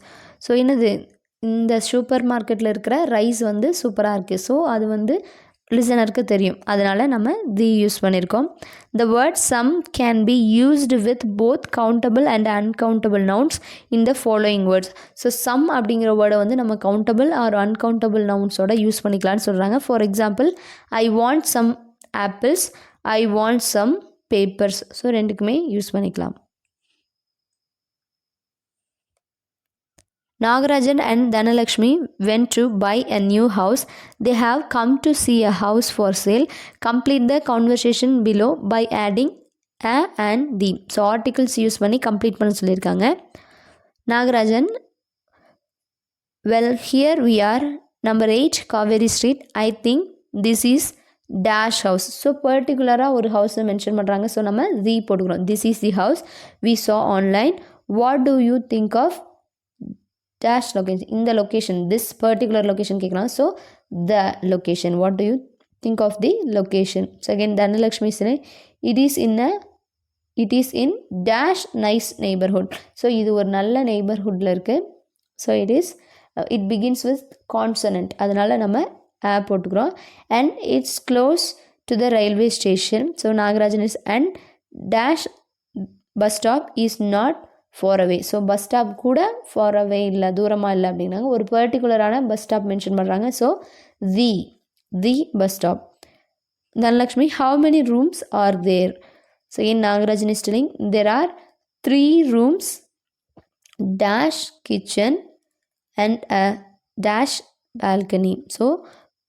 So என்னது இந்த சூப்பர் மார்க்கெட்டில் இருக்கிற ரைஸ் வந்து சூப்பராக இருக்குது. ஸோ அது வந்து லிசனருக்கு தெரியும். அதனால் நம்ம தி யூஸ் பண்ணியிருக்கோம். The word some can be used with both countable and uncountable nouns in the following words. So some அப்படிங்கிற வேர்டை வந்து நம்ம countable ஆர் uncountable nounsோட யூஸ் பண்ணிக்கலாம்னு சொல்கிறாங்க. For example, I want some apples, I want some papers. So ரெண்டுக்குமே யூஸ் பண்ணிக்கலாம். Nagarajan and Dhanalakshmi went to buy a new house. They have come to see a house for sale. Complete the conversation below by adding a and the. So articles use பண்ணி complete பண்ண சொல்லியிருக்காங்க. Nagarajan, well, here we are, number 8 Kaveri Street. I think this is dash house. So பர்டிகுலராக ஒரு ஹவுஸை மென்ஷன் பண்ணுறாங்க. ஸோ நம்ம the போட்டுக்கிறோம். This is the house we saw online. What do you think of dash location? இந்த லொக்கேஷன், this particular location கேட்கலாம். So the location, what do you think of the location? So again Dhanalakshmi say it is in dash nice neighborhood. So இது ஒரு நல்ல நெய்பர்ஹுட்டில் இருக்குது. So it begins with consonant, அதனால் நம்ம a போட்டுக்கிறோம். and it's close to the railway station. So Nagarajan is and dash bus stop is not far away. So bus stop கூட ஃபார் அவே இல்லை, தூரமாக இல்லை அப்படின்னாங்க. ஒரு பர்டிகுலரான பஸ் ஸ்டாப் மென்ஷன் பண்ணுறாங்க. So the bus stop. Dhanalakshmi, how many rooms are there? So in Nagarajan is telling there are 3 rooms dash kitchen and a dash balcony. So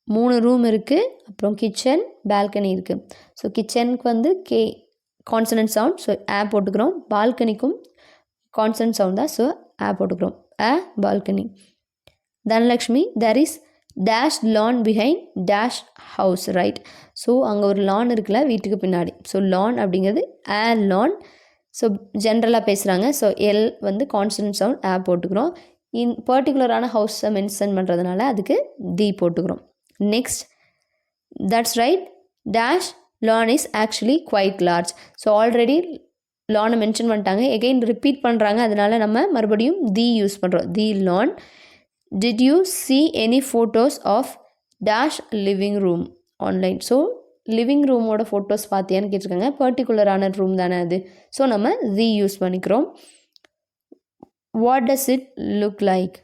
3 room இருக்குது, அப்புறம் கிச்சன், பால்கனி இருக்குது. ஸோ கிச்சனுக்கு வந்து கான்சனன்ட் சவுண்ட், ஸோ ஆ போட்டுக்கிறோம். பால்கனிக்கும் கான்சனன்ட் சவுண்ட் தான், ஸோ ஆ போட்டுக்கிறோம். a balcony. Dhanalakshmi, there is dash lawn behind dash house, right? So அங்கே ஒரு லான் இருக்குல்ல வீட்டுக்கு பின்னாடி. ஸோ லான் அப்படிங்கிறது a lawn. ஸோ ஜென்ரலாக பேசுகிறாங்க. ஸோ எல் வந்து கான்சனன்ட் சவுண்ட் ஆ போட்டுக்கிறோம். பர்டிகுலரான ஹவுஸை மென்ஷன் பண்ணுறதுனால அதுக்கு தி போட்டுக்கிறோம். Next, that's right dash lawn is actually quite large. So already லானை மென்ஷன் பண்ணிட்டாங்க, எகெயின் ரிப்பீட் பண்ணுறாங்க, அதனால நம்ம மறுபடியும் தி யூஸ் பண்ணுறோம். The lawn. Did you see any photos of dash living room online? So living ரூமோட ஃபோட்டோஸ் பார்த்தியான்னு கேட்டிருக்காங்க. பர்டிகுலரான ரூம் தானே அது, ஸோ நம்ம தி யூஸ் பண்ணிக்கிறோம். What does it look like?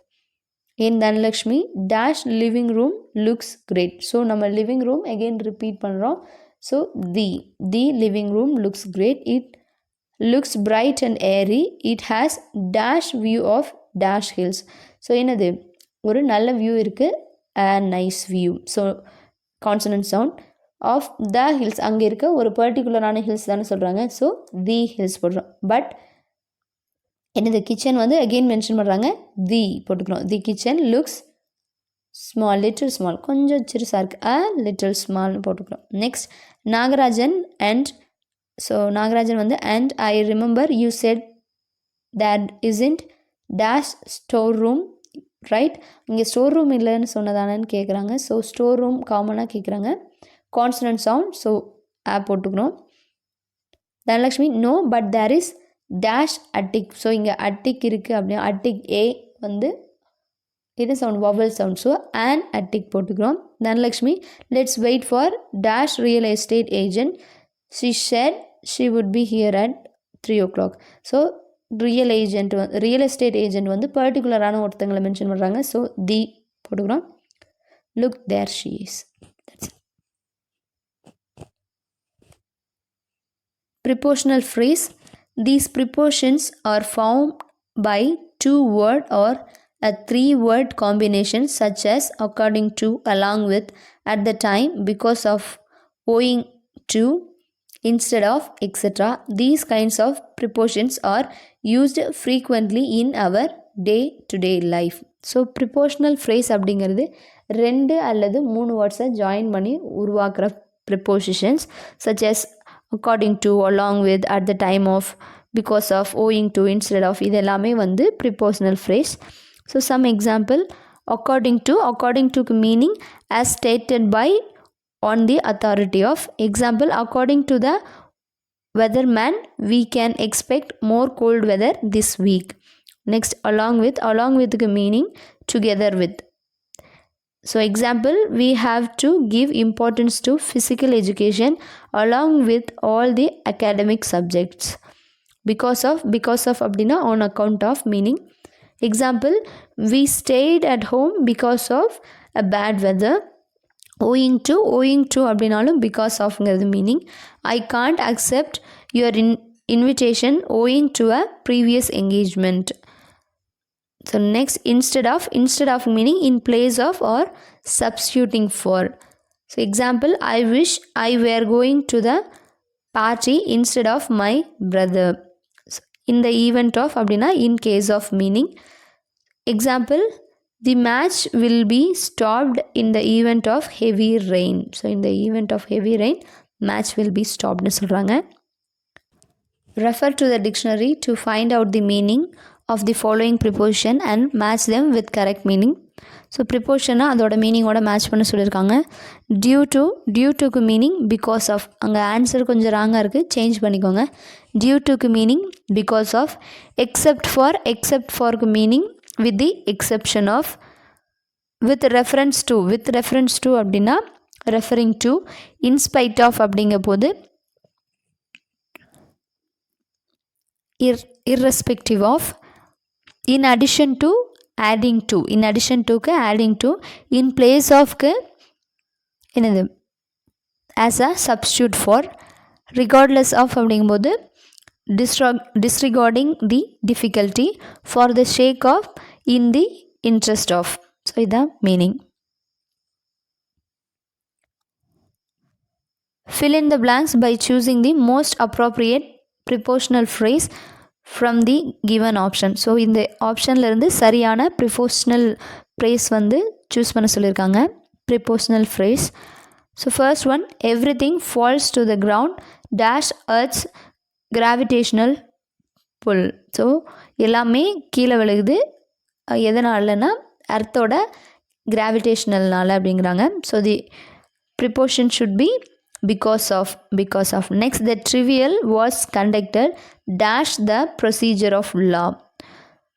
in Dhanalakshmi, dash living room looks great. So நம்ம லிவிங் ரூம் எகெயின் ரிப்பீட் பண்ணுறோம். So the living room looks great. It looks bright and airy. It has dash view of dash hills. So என்னது, ஒரு நல்ல வியூ இருக்குது, a nice view. So consonant sound of the hills, அங்கே இருக்க ஒரு பர்டிகுலரான ஹில்ஸ் தானே சொல்கிறாங்க. ஸோ தி ஹில்ஸ் போடுறோம். பட் என்னது, கிச்சன் வந்து அகெயின் மென்ஷன் பண்ணுறாங்க, தி போட்டுக்கிறோம். The kitchen looks small, little small, கொஞ்சம் சிறுசாக இருக்குது, a little ஸ்மால்னு போட்டுக்கிறோம். Next, Nagarajan and so Nagarajan வந்து and I remember you said that isn't dash store room, right? இங்கே ஸ்டோர் ரூம் இல்லைன்னு சொன்னதானு கேட்குறாங்க. ஸோ ஸ்டோர் ரூம் காமனாக கேட்குறாங்க, கான்சனன்ட் சவுண்ட், ஸோ ஆ போட்டுக்கிறோம். Dhanalakshmi, no but there is dash attic. So இங்கே attic இருக்குது அப்படின்னா attic a வந்து இது sound vowel sound, so an attic போட்டுக்கிறோம். Dhanalakshmi, let's wait for dash real estate agent. She said she would be here at 3 o'clock. So real estate agent வந்து பர்டிகுலரான ஒருத்தங்களை மென்ஷன் பண்ணுறாங்க. ஸோ தி போட்டுக்கிறோம். Look there she is. Prepositional phrase. These prepositions are formed by 2-word or a 3-word combination such as according to, along with, at the time, because of, owing to, instead of, etc. These kinds of prepositions are used frequently in our day-to-day life. So prepositional phrase அப்படிங்கிறது 2 அல்லது 3 வேர்ட்ஸை ஜாயின் பண்ணி உருவாக்குற prepositions such as according to, along with, at the time of, because of, owing to, instead of, இது எல்லாமே வந்து prepositional phrase. So some example, according to meaning as stated by, on the authority of. Example, according to the weatherman we can expect more cold weather this week. Next, along with meaning together with. So example, we have to give importance to physical education along with all the academic subjects. Because of அப்படின்னா on account of meaning. Example, we stayed at home because of a bad weather. owing to அப்படின்னாலும் because ofங்கிறது meaning. I can't accept your invitation owing to a previous engagement. So next, instead of meaning in place of or substituting for. So example, I wish I were going to the party instead of my brother. So, in the event of அப்படின்னா in case of meaning. Example, the match will be stopped in the event of heavy rain. So in the event of heavy rain, match will be stopped னு சொல்கிறாங்க. Refer to the dictionary to find out the meaning of the following preposition and match them with correct meaning. So ப்ரிப்போஷனை அதோட மீனிங்கோட மேட்ச் பண்ண சொல்லியிருக்காங்க. டியூ டுக்கு மீனிங் பிகாஸ் ஆஃப், அங்கே ஆன்சர் கொஞ்சம் ராங்காக இருக்குது, சேஞ்ச் பண்ணிக்கோங்க. டியூ டுக்கு மீனிங் பிகாஸ் ஆஃப். எக்ஸப்ட் ஃபார்க்கு meaning with the exception of. with reference to அப்படின்னா referring to. in spite of அப்படிங்க போது irrespective of. in addition to, adding to. in addition toக்கு adding to. in place ofக்கு என்னது as a substitute for. regardless of அப்படிங்கும்போது disregarding the difficulty, for the sake of, in the interest of. So இதுதான் meaning. Fill in the blanks by choosing the most appropriate prepositional phrase from the given option. So இந்த ஆப்ஷனில் இருந்து சரியான ப்ரிப்போஷனல் phrase வந்து சூஸ் பண்ண சொல்லியிருக்காங்க. Prepositional phrase. So first one, everything falls to the ground dash earth's gravitational pull. So எல்லாமே கீழே விழுகுது, எதனாலனா அர்த்தோட கிராவிடேஷனல்னால அப்படிங்கிறாங்க. So the preposition should be because of. Next, the trial was conducted dash the procedure of law.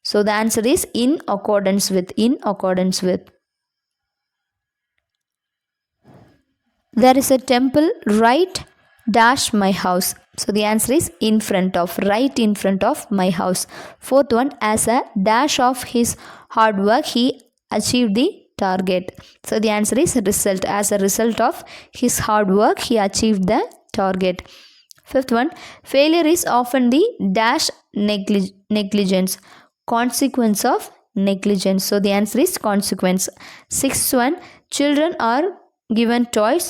So the answer is in accordance with. There is a temple right dash my house. So the answer is right in front of my house. Fourth one, as a dash of his hard work he achieved the target. So the answer is result. As a result of his hard work he achieved the target. Fifth one, failure is often the dash negligence. Consequence of negligence. So the answer is consequence. Sixth one, children are given toys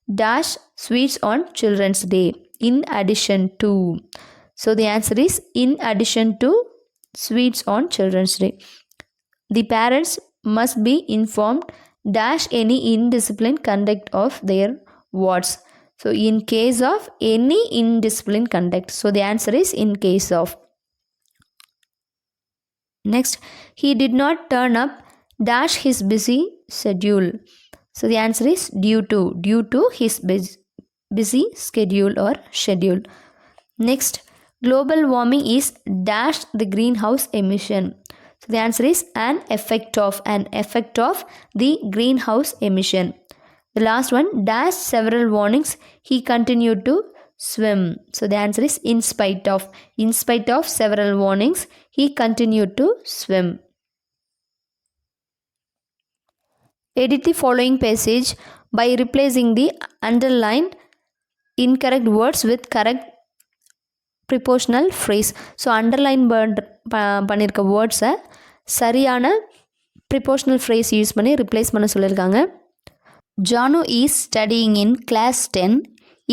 dash sweets on children's day in addition to. So the answer is in addition to sweets on children's day. The parents must be informed dash any indisciplined conduct of their wards. So in case of any indisciplined conduct. So the answer is in case of. Next, he did not turn up dash his busy schedule. So the answer is due to his busy schedule or schedule. Next, global warming is dash the greenhouse emission. So the answer is an effect of the greenhouse emission. The last one, dash several warnings he continued to swim. So the answer is in spite of several warnings he continued to swim. Edit the following passage by replacing the underlined incorrect words with correct prepositional phrase. So underline பண்ணியிருக்க வேர்ட்ஸை சரியான ப்ரிப்போஷனல் ஃப்ரேஸ் யூஸ் பண்ணி ரிப்ளேஸ் பண்ண சொல்லியிருக்காங்க. Janu is studying in class 10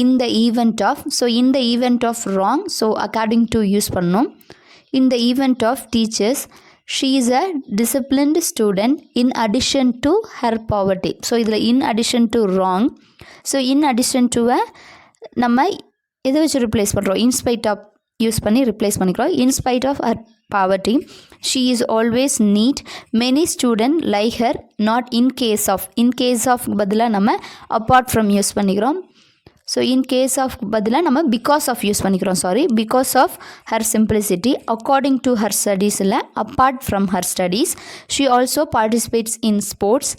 in the event of. So இந்த event of wrong, so according to use பண்ணணும். In the event of teachers she is a disciplined student in addition to her poverty. So இதில் in addition to wrong. So in addition டுவை நம்ம எதை வச்சு ரிப்ளேஸ் பண்ணுறோம்? இன்ஸ்பைட் ஆஃப் யூஸ் பண்ணி ரிப்ளேஸ் பண்ணிக்கிறோம். In spite of her poverty she is always need many student like her not in case of. In case of பதிலாக நம்ம அப்பார்ட் ஃப்ரம் யூஸ் பண்ணிக்கிறோம். ஸோ இன் கேஸ் ஆஃப் பதிலாக நம்ம பிகாஸ் ஆஃப் யூஸ் பண்ணிக்கிறோம். Because of her simplicity, according to her studies இல்லை, apart from her studies, she also participates in sports,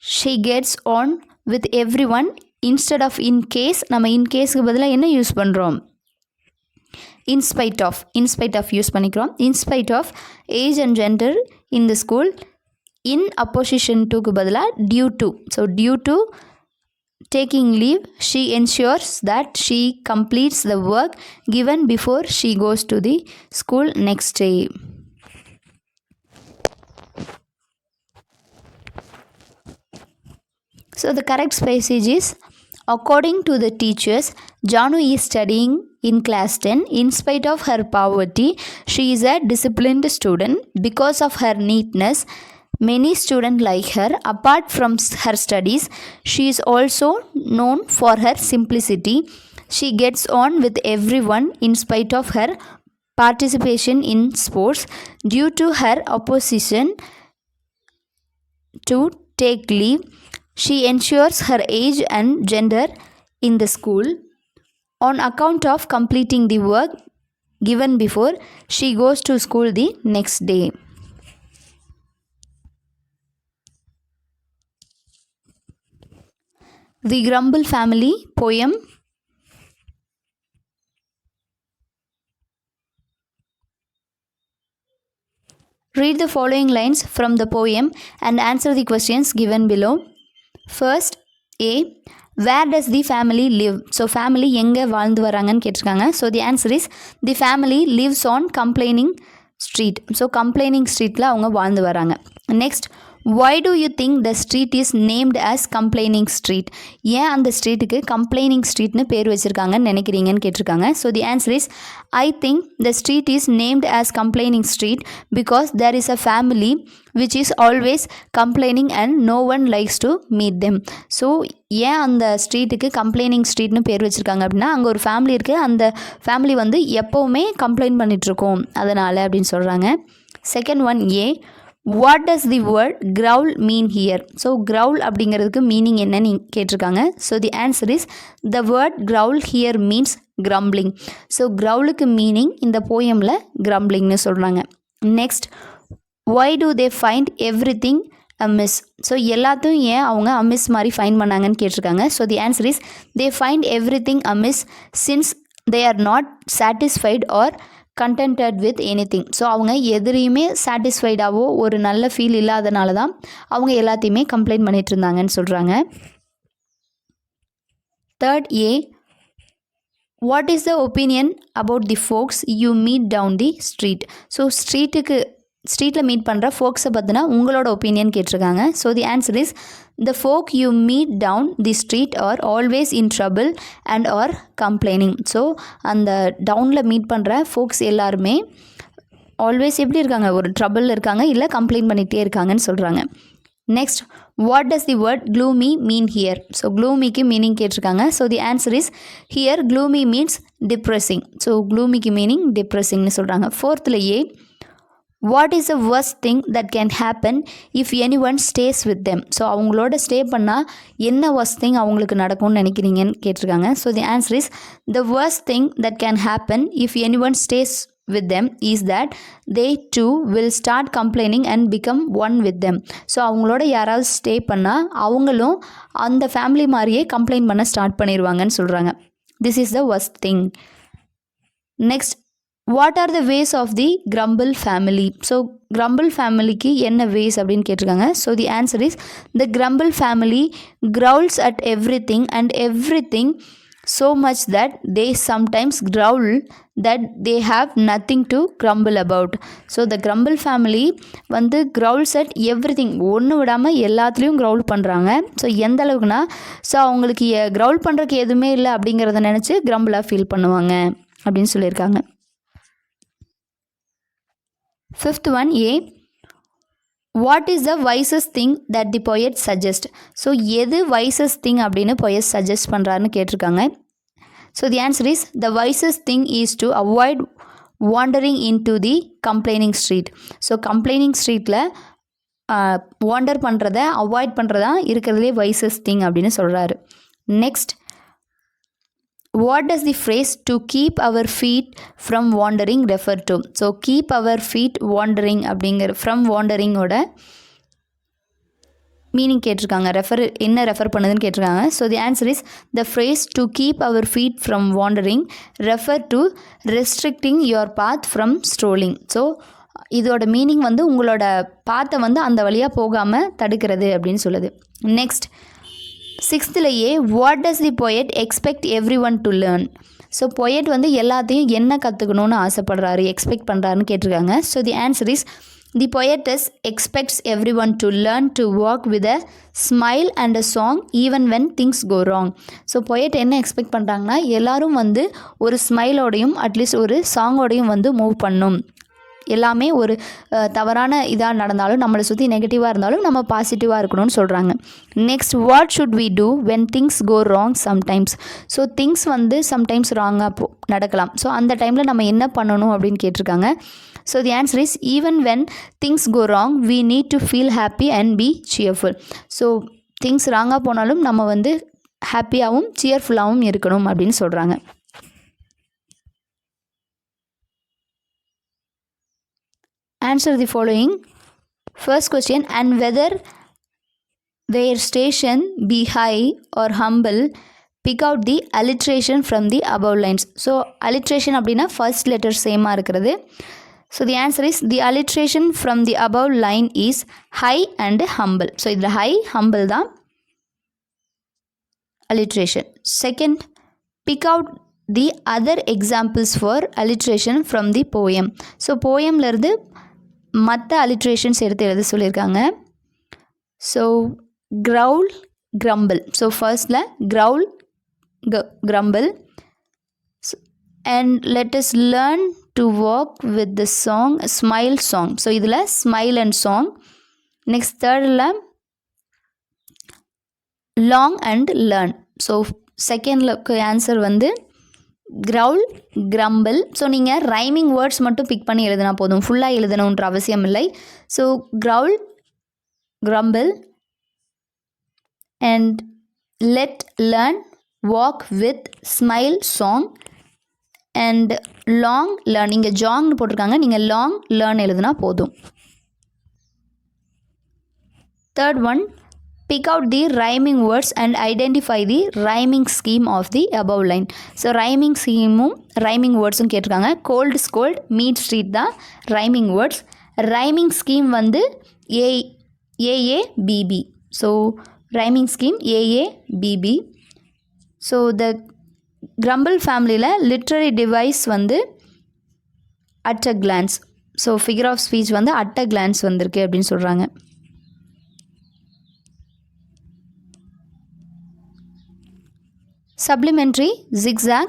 she gets on with everyone. Instead of in case, நம்ம இன் கேஸ்க்கு பதிலாக என்ன யூஸ் பண்ணுறோம்? இன்ஸ்பைட் ஆஃப் யூஸ் பண்ணிக்கிறோம். In spite of age and gender in the school, in opposition டுக்கு பதிலாக due to. So due to taking leave, she ensures that she completes the work given before she goes to the school next day. So the correct passage is, according to the teachers, Janu is studying in class 10. In spite of her poverty, she is a disciplined student. Because of her neatness, many students like her. Apart from her studies, she is also known for her simplicity. She gets on with everyone in spite of her participation in sports. Due to her opposition to take leave, she ensures her age and gender in the school. On account of completing the work given before, she goes to school the next day. The Grumble Family poem. Read the following lines from the poem and answer the questions given below. First, A. Where does the family live? So family எங்கே வாழ்ந்து வராங்கன்னு கேட்டிருக்காங்க. So the answer is, the family lives on Complaining Street. So Complaining Streetல அவங்க வாழ்ந்து வராங்க. Next, why do you think the street is named as Complaining Street? ஏன் அந்த ஸ்ட்ரீட்டுக்கு Complaining Streetனு பேர் வச்சுருக்காங்கன்னு நினைக்கிறீங்கன்னு கேட்டிருக்காங்க. So the answer is, I think the street is named as Complaining Street because there is a family which is always complaining and no one likes to meet them. So ஏன் அந்த ஸ்ட்ரீட்டுக்கு Complaining Streetனு பேர் வச்சுருக்காங்க அப்படின்னா, அங்கே ஒரு ஃபேமிலி இருக்குது, அந்த ஃபேமிலி வந்து எப்போவுமே கம்ப்ளைண்ட் பண்ணிகிட்ருக்கோம் அதனால் அப்படின்னு சொல்கிறாங்க. Second one, A. What does the word growl mean here? So growl அப்படிங்கிறதுக்கு மீனிங் என்னன்னு கேட்டிருக்காங்க. So the answer is, the word growl here means grumbling. So growlக்கு மீனிங் இந்த போயமில் grumbling சொல்கிறாங்க. Next, why do they find everything amiss? So எல்லாத்தையும் ஏன் அவங்க அமிஸ் மாதிரி ஃபைண்ட் பண்ணாங்கன்னு கேட்டிருக்காங்க. So the answer is, they find everything amiss since they are not satisfied or contented with anything. So அவங்க எதிரையுமே சாட்டிஸ்ஃபைடாவோ ஒரு நல்ல ஃபீல் இல்லாதனால தான் அவங்க எல்லாத்தையுமே கம்ப்ளைண்ட் பண்ணிட்டு இருந்தாங்கன்னு சொல்கிறாங்க. Third, A. What is the opinion about the folks you meet down the street? So ஸ்ட்ரீட்டில் மீட் பண்ணுற ஃபோக்ஸை பற்றினா உங்களோட ஒப்பீனியன் கேட்டிருக்காங்க. So the answer is, the folk you meet down the street are always in trouble and are complaining. So அந்த டவுனில் மீட் பண்ணுற ஃபோக்ஸ் எல்லாருமே ஆல்வேஸ் எப்படி இருக்காங்க, ஒரு ட்ரபிள் இருக்காங்க, இல்லை கம்ப்ளைண்ட் பண்ணிகிட்டே இருக்காங்கன்னு சொல்கிறாங்க. Next, what does the word gloomy mean here? So gloomy-க்கு மீனிங் கேட்டிருக்காங்க. So the answer is, here gloomy means depressing. So gloomy-க்கு மீனிங் டிப்ரெஸிங்னு சொல்கிறாங்க. ஃபோர்த்தில், A. What is the worst thing that can happen if anyone stays with them? So அவங்களோட ஸ்டே பண்ணால் என்ன worst திங் அவங்களுக்கு நடக்கும்னு நினைக்கிறீங்கன்னு கேட்டிருக்காங்க. So the answer is, the worst thing that can happen if anyone stay with them is that they too will start complaining and become one with them. So அவங்களோட யாராவது ஸ்டே பண்ணால் அவங்களும் அந்த ஃபேமிலி மாதிரியே கம்ப்ளைண்ட் பண்ண ஸ்டார்ட் பண்ணிடுவாங்கன்னு சொல்கிறாங்க. This is the worst thing. Next, what are the ways of the grumble family? So grumble ஃபேமிலிக்கு என்ன வேஸ் அப்படின்னு கேட்டிருக்காங்க. So the answer is, the grumble family growls at everything and everything so much that they sometimes growl that they have nothing to grumble about. So the grumble family வந்து growls at everything, ஒன்று விடாமல் எல்லாத்துலேயும் growl பண்ணுறாங்க. ஸோ எந்த அளவுக்குனா, ஸோ அவங்களுக்கு growl பண்ணுறதுக்கு எதுவுமே இல்லை அப்படிங்கிறத நினச்சி grumble-ஆக ஃபீல் பண்ணுவாங்க அப்படின்னு சொல்லியிருக்காங்க. Fifth one, A. What is the wisest thing that the poet suggest? So எது வைசஸ்ட் திங் அப்படின்னு poet சஜஸ்ட் பண்ணுறாருன்னு கேட்டிருக்காங்க. So the answer is, the wisest thing is to avoid wandering in to the complaining street. So complaining ஸ்ட்ரீட்டில் வாண்டர் பண்ணுறத அவாய்ட் பண்ணுறதா இருக்கிறதுலே வைசஸ்ட் திங் அப்படின்னு சொல்கிறாரு. Next, what does the phrase to keep our feet from wandering refer to? So keep our feet wandering அப்படிங்கிற from wandering ஓட மீனிங் கேட்டிருக்காங்க, என்ன ரெஃபர் பண்ணுதுன்னு கேட்டிருக்காங்க. So the answer is the phrase to keep our feet from wandering refer to restricting your path from strolling. So இதோட மீனிங் வந்து உங்களோட பாத்தை வந்து அந்த வழியாக போகாமல் தடுக்கிறது அப்படின்னு சொல்லுது. Next 6th what does the poet expect every one to learn? So poet வந்து எல்லாத்தையும் என்ன கற்றுக்கணும்னு ஆசைப்படுறாரு, எக்ஸ்பெக்ட் பண்ணுறாருன்னு கேட்டிருக்காங்க. So the answer is the poetess expects everyone to learn to walk with a smile and a song even when things go wrong. So poet என்ன எக்ஸ்பெக்ட் பண்ணுறாங்கன்னா எல்லாரும் வந்து ஒரு ஸ்மைலோடையும் அட்லீஸ்ட் ஒரு சாங்கோடையும் வந்து மூவ் பண்ணும். எல்லாமே ஒரு தவறான இதாக நடந்தாலும் நம்மளை சுற்றி நெகட்டிவாக இருந்தாலும் நம்ம பாசிட்டிவாக இருக்கணும்னு சொல்கிறாங்க. Next what should we do when things go wrong sometimes? So things வந்து சம்டைம்ஸ் ராங்காக நடக்கலாம். ஸோ அந்த டைமில் நம்ம என்ன பண்ணணும் அப்படின்னு கேட்டிருக்காங்க. So the answer is even when things go wrong we need to feel happy and be cheerful. So things ராங்காக போனாலும் நம்ம வந்து ஹாப்பியாகவும் சியர்ஃபுல்லாகவும் இருக்கணும் அப்படின்னு சொல்கிறாங்க. Answer the following. First question, and whether their station be high or humble, pick out the alliteration from the above lines. So alliteration அப்படின்னா first letter சேமாக இருக்கிறது. So the answer is the alliteration from the above line is high and humble. So இதில் high humble தான் alliteration. Second, pick out the other examples for alliteration from the poem. So poemலேருந்து மற்ற அலிட்ரேஷன்ஸ் எடுத்து எழுத சொல்லியிருக்காங்க. So growl grumble. ஸோ ஃபர்ஸ்டில் growl grumble and let us learn to walk with the song smile song. So இதில் ஸ்மைல் அண்ட் சாங். நெக்ஸ்ட் தேர்டில் லாங் அண்ட் லேர்ன். ஸோ செகண்ட்லுக்கு ஆன்சர் வந்து க்ரவுல் கிரம்பிள். ஸோ நீங்கள் ரைமிங் வேர்ட்ஸ் மட்டும் பிக் பண்ணி எழுதினா போதும், ஃபுல்லாக எழுதணுன்ற அவசியம் இல்லை. So growl grumble and let learn walk with smile song and long learn. இங்கே ஜாங்னு போட்டிருக்காங்க, நீங்கள் லாங் லேர்ன் எழுதினா போதும். Third one, pick out the rhyming words and identify the rhyming scheme of the above line. So rhyming schemeும் rhyming wordsும் கேட்டிருக்காங்க. cold scold meet street தான் rhyming words. rhyming scheme வந்து AABB. So rhyming scheme AABB. So the grumble ஃபேமிலியில் literary device வந்து at a glance. So figure of speech வந்து at a glance வந்திருக்கு அப்படின்னு சொல்கிறாங்க. Supplementary, zigzag.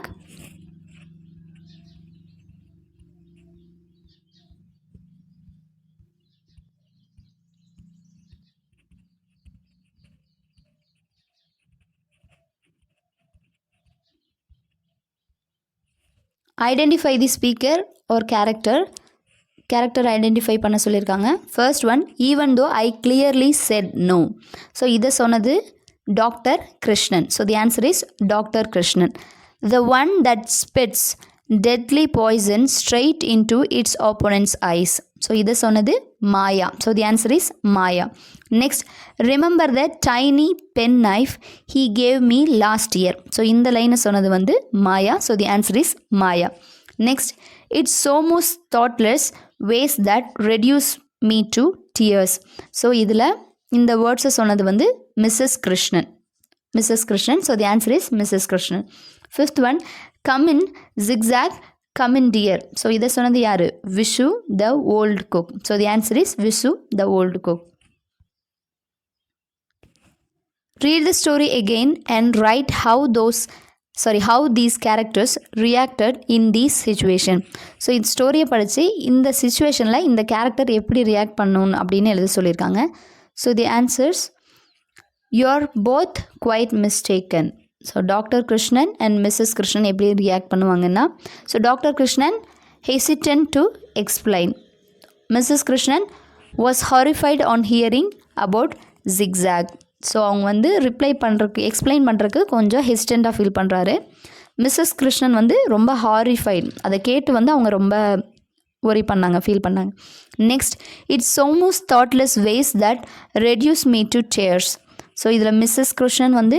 Identify the speaker or character. Character identify பண்ண சொல்லியிருக்காங்க. First one, even though I clearly said no. So இதை சொன்னது doctor Krishnan. So the answer is doctor Krishnan. The one that spits deadly poison straight into its opponent's eyes. So இதை சொன்னது Maya. So the answer is Maya. Next, remember the tiny pen knife he gave me last year. So இந்த லைனை சொன்னது வந்து Maya. So the answer is Maya. Next, it's so most thoughtless ways that reduce me to tears. So இதில் இந்த வேர்ட்ஸை சொன்னது வந்து Mrs Krishnan. Mrs Krishnan. So the answer is Mrs Krishnan. Fifth one, come in zigzag come in dear. So இதை சொன்னது யார்? Vishu the old cook. So the answer is Vishu the old cook. Read the story again and write how these characters reacted in this situation. So இந்த ஸ்டோரியை படித்து இந்த சிச்சுவேஷனில் இந்த கேரக்டர் எப்படி ரியாக்ட் பண்ணணும் அப்படின்னு எழுத சொல்லியிருக்காங்க. So the answers, you're both quite mistaken. So doctor Krishnan and Mrs Krishnan எப்படி ரியாக்ட் பண்ணுவாங்கன்னா, so doctor Krishnan hesitant to explain. Mrs Krishnan was horrified on hearing about zigzag. So அவங்க வந்து எக்ஸ்பிளைன் பண்ணுறதுக்கு கொஞ்சம் ஹெசிடெண்ட்டாக ஃபீல் பண்ணுறாரு. மிஸ்ஸஸ் கிருஷ்ணன் வந்து ரொம்ப ஹாரிஃபைட், அதை கேட்டு வந்து அவங்க ரொம்ப ஒரி பண்ணாங்க, ஃபீல் பண்ணாங்க. Next, it's Somu's thoughtless ways that reduce me to tears. So இதில் மிஸ்ஸஸ் கிருஷ்ணன் வந்து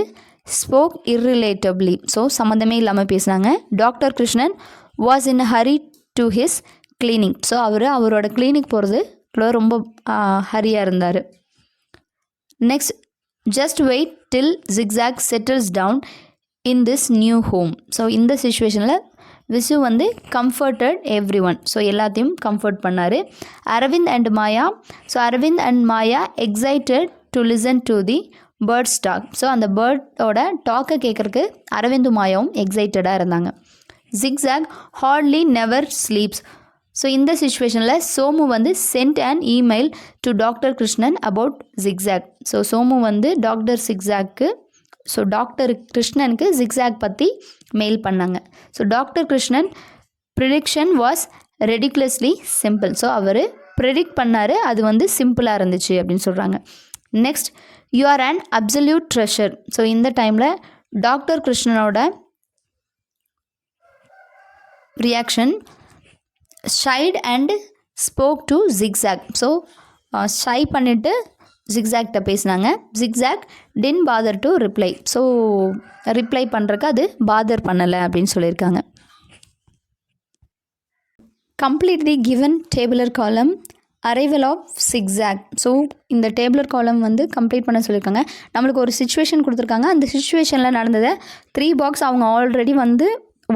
ஸ்போக் இர்ரிலேட்டபிளி, ஸோ சம்மந்தமே இல்லாமல் பேசினாங்க. Doctor Krishnan was in a hurry to his clinic. So அவரோட கிளினிக் போகிறது ரொம்ப ஹரியாக இருந்தார். Next, just wait till Zigzag settles down in this new home. So இந்த சுச்சுவேஷனில் விசு வந்து கம்ஃபர்டட் எவ்ரி ஒன், ஸோ எல்லாத்தையும் கம்ஃபர்ட் பண்ணார். Aravind and Maya, so Aravind and Maya excited to listen to the birds talk. So அந்த பேர்டோட டாக்கை கேட்குறக்கு அரவிந்தும் மாயாவும் எக்ஸைட்டடாக இருந்தாங்க. Zigzag hardly never sleeps. So இந்த சுச்சுவேஷனில் சோமு வந்து sent and email to doctor Krishnan about Zigzag. So Somu வந்து டாக்டர் கிருஷ்ணனுக்கு ஜிக்ஸாக் பற்றி மெயில் பண்ணாங்க. So doctor Krishnan prediction was ridiculously simple. So அவர் ப்ரிடிக்ட் பண்ணார், அது வந்து சிம்பிளாக இருந்துச்சு அப்படின்னு சொல்கிறாங்க. Next, you are an absolute treasure. So இந்த டைமில் டாக்டர் கிருஷ்ணனோட reaction shied and spoke to Zigzag. So shy பண்ணிவிட்டு ஜிக்ஸாக்கிட்ட பேசினாங்க. Zigzag didn't bother to reply. So reply பண்ணுறக்கு அது பாதர் பண்ணலை அப்படின்னு சொல்லியிருக்காங்க. கம்ப்ளீட் தி கிவன் டேபிளர் காலம் அரைவல் ஆஃப் ஜிக்ஸாக். ஸோ இந்த டேபிளர் காலம் வந்து கம்ப்ளீட் பண்ண சொல்லியிருக்காங்க. நம்மளுக்கு ஒரு சுச்சுவேஷன் கொடுத்துருக்காங்க, அந்த சுச்சுவேஷனில் நடந்ததை 3 பாக்ஸ் அவங்க ஆல்ரெடி வந்து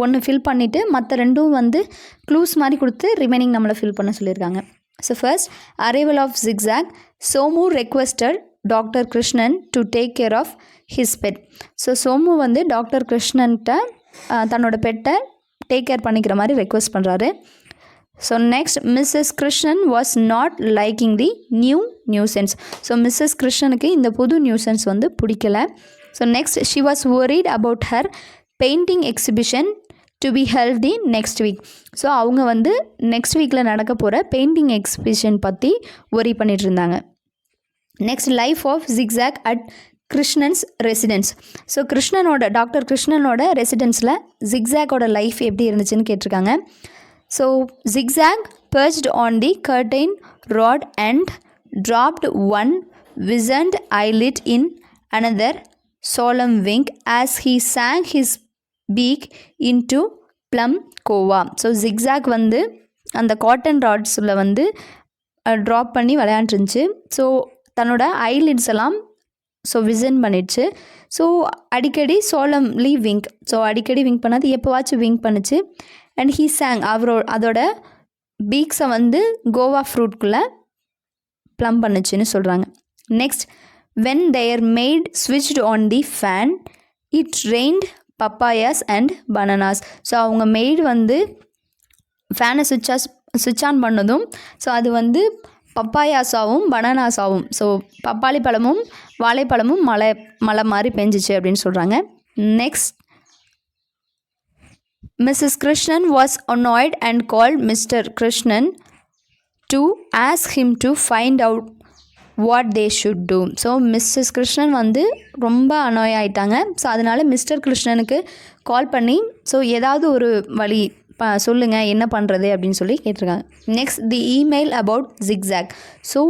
1 ஃபில் பண்ணிவிட்டு மற்ற 2 வந்து க்ளூஸ் மாதிரி கொடுத்து ரிமைனிங் நம்மளை ஃபில் பண்ண சொல்லியிருக்காங்க. So first, arrival of Zigzag. Somu requested doctor Krishnan to take care of his pet. So Somu வந்து டாக்டர் கிருஷ்ணன்கிட்ட தன்னோட பெட்டை டேக் கேர் பண்ணிக்கிற மாதிரி ரெக்வஸ்ட் பண்ணுறாரு. So next, Mrs Krishnan was not liking the nuisance. So Mrs கிருஷ்ணனுக்கு இந்த புது நியூசன்ஸ் வந்து பிடிக்கல. So next, she was worried about her painting exhibition to be held in next week. So அவங்க வந்து நெக்ஸ்ட் வீக்கில் நடக்க போகிற பெயிண்டிங் எக்ஸிபிஷன் பற்றி ஒரி பண்ணிகிட்டு இருந்தாங்க. Next, life of Zigzag at Krishnan's residence. So doctor கிருஷ்ணனோட ரெசிடென்ஸில் ஜிக்ஸாக்கோட லைஃப் எப்படி இருந்துச்சுன்னு கேட்டிருக்காங்க. So Zigzag perched on the curtain rod and dropped one wizened eyelid in another solemn wink as he sank his beak into plum cova. So Zigzag வந்து அந்த காட்டன் ராட்ஸில் வந்து ட்ராப் பண்ணி விளையாண்டுருந்துச்சு. ஸோ தன்னோட ஐலிட்ஸ் எல்லாம் விசன் பண்ணிடுச்சு. ஸோ அடிக்கடி சோலம்லி விங்க். ஸோ அடிக்கடி விங்க் பண்ணாது, எப்போவாச்சும் விங்க் பண்ணுச்சு. அண்ட் ஹீ சாங், அதோட பீக்ஸை வந்து கோவா ஃப்ரூட்குள்ளே ப்ளம் பண்ணுச்சுன்னு சொல்கிறாங்க. Next, when their maid switched on the fan it rained papayas and bananas. So அவங்க மெய்டு வந்து ஃபேனை சுவிட்ச் ஆன் பண்ணதும் ஸோ அது வந்து பப்பாயாஸாவும் பனானாஸாவும், ஸோ பப்பாளி பழமும் வாழைப்பழமும் மழை மாதிரி பெஞ்சிச்சு அப்படின்னு சொல்கிறாங்க. Next, Mrs. Krishnan was annoyed and called Mr. Krishnan to ask him to find out what they should do. So Mrs Krishnan வந்து ரொம்ப அனாய் ஆகிட்டாங்க. ஸோ அதனால் மிஸ்டர் கிருஷ்ணனுக்கு கால் பண்ணி ஸோ ஏதாவது ஒரு வழி சொல்லுங்கள் என்ன பண்ணுறது அப்படின்னு சொல்லி கேட்டிருக்காங்க. Next, the email about Zigzag. So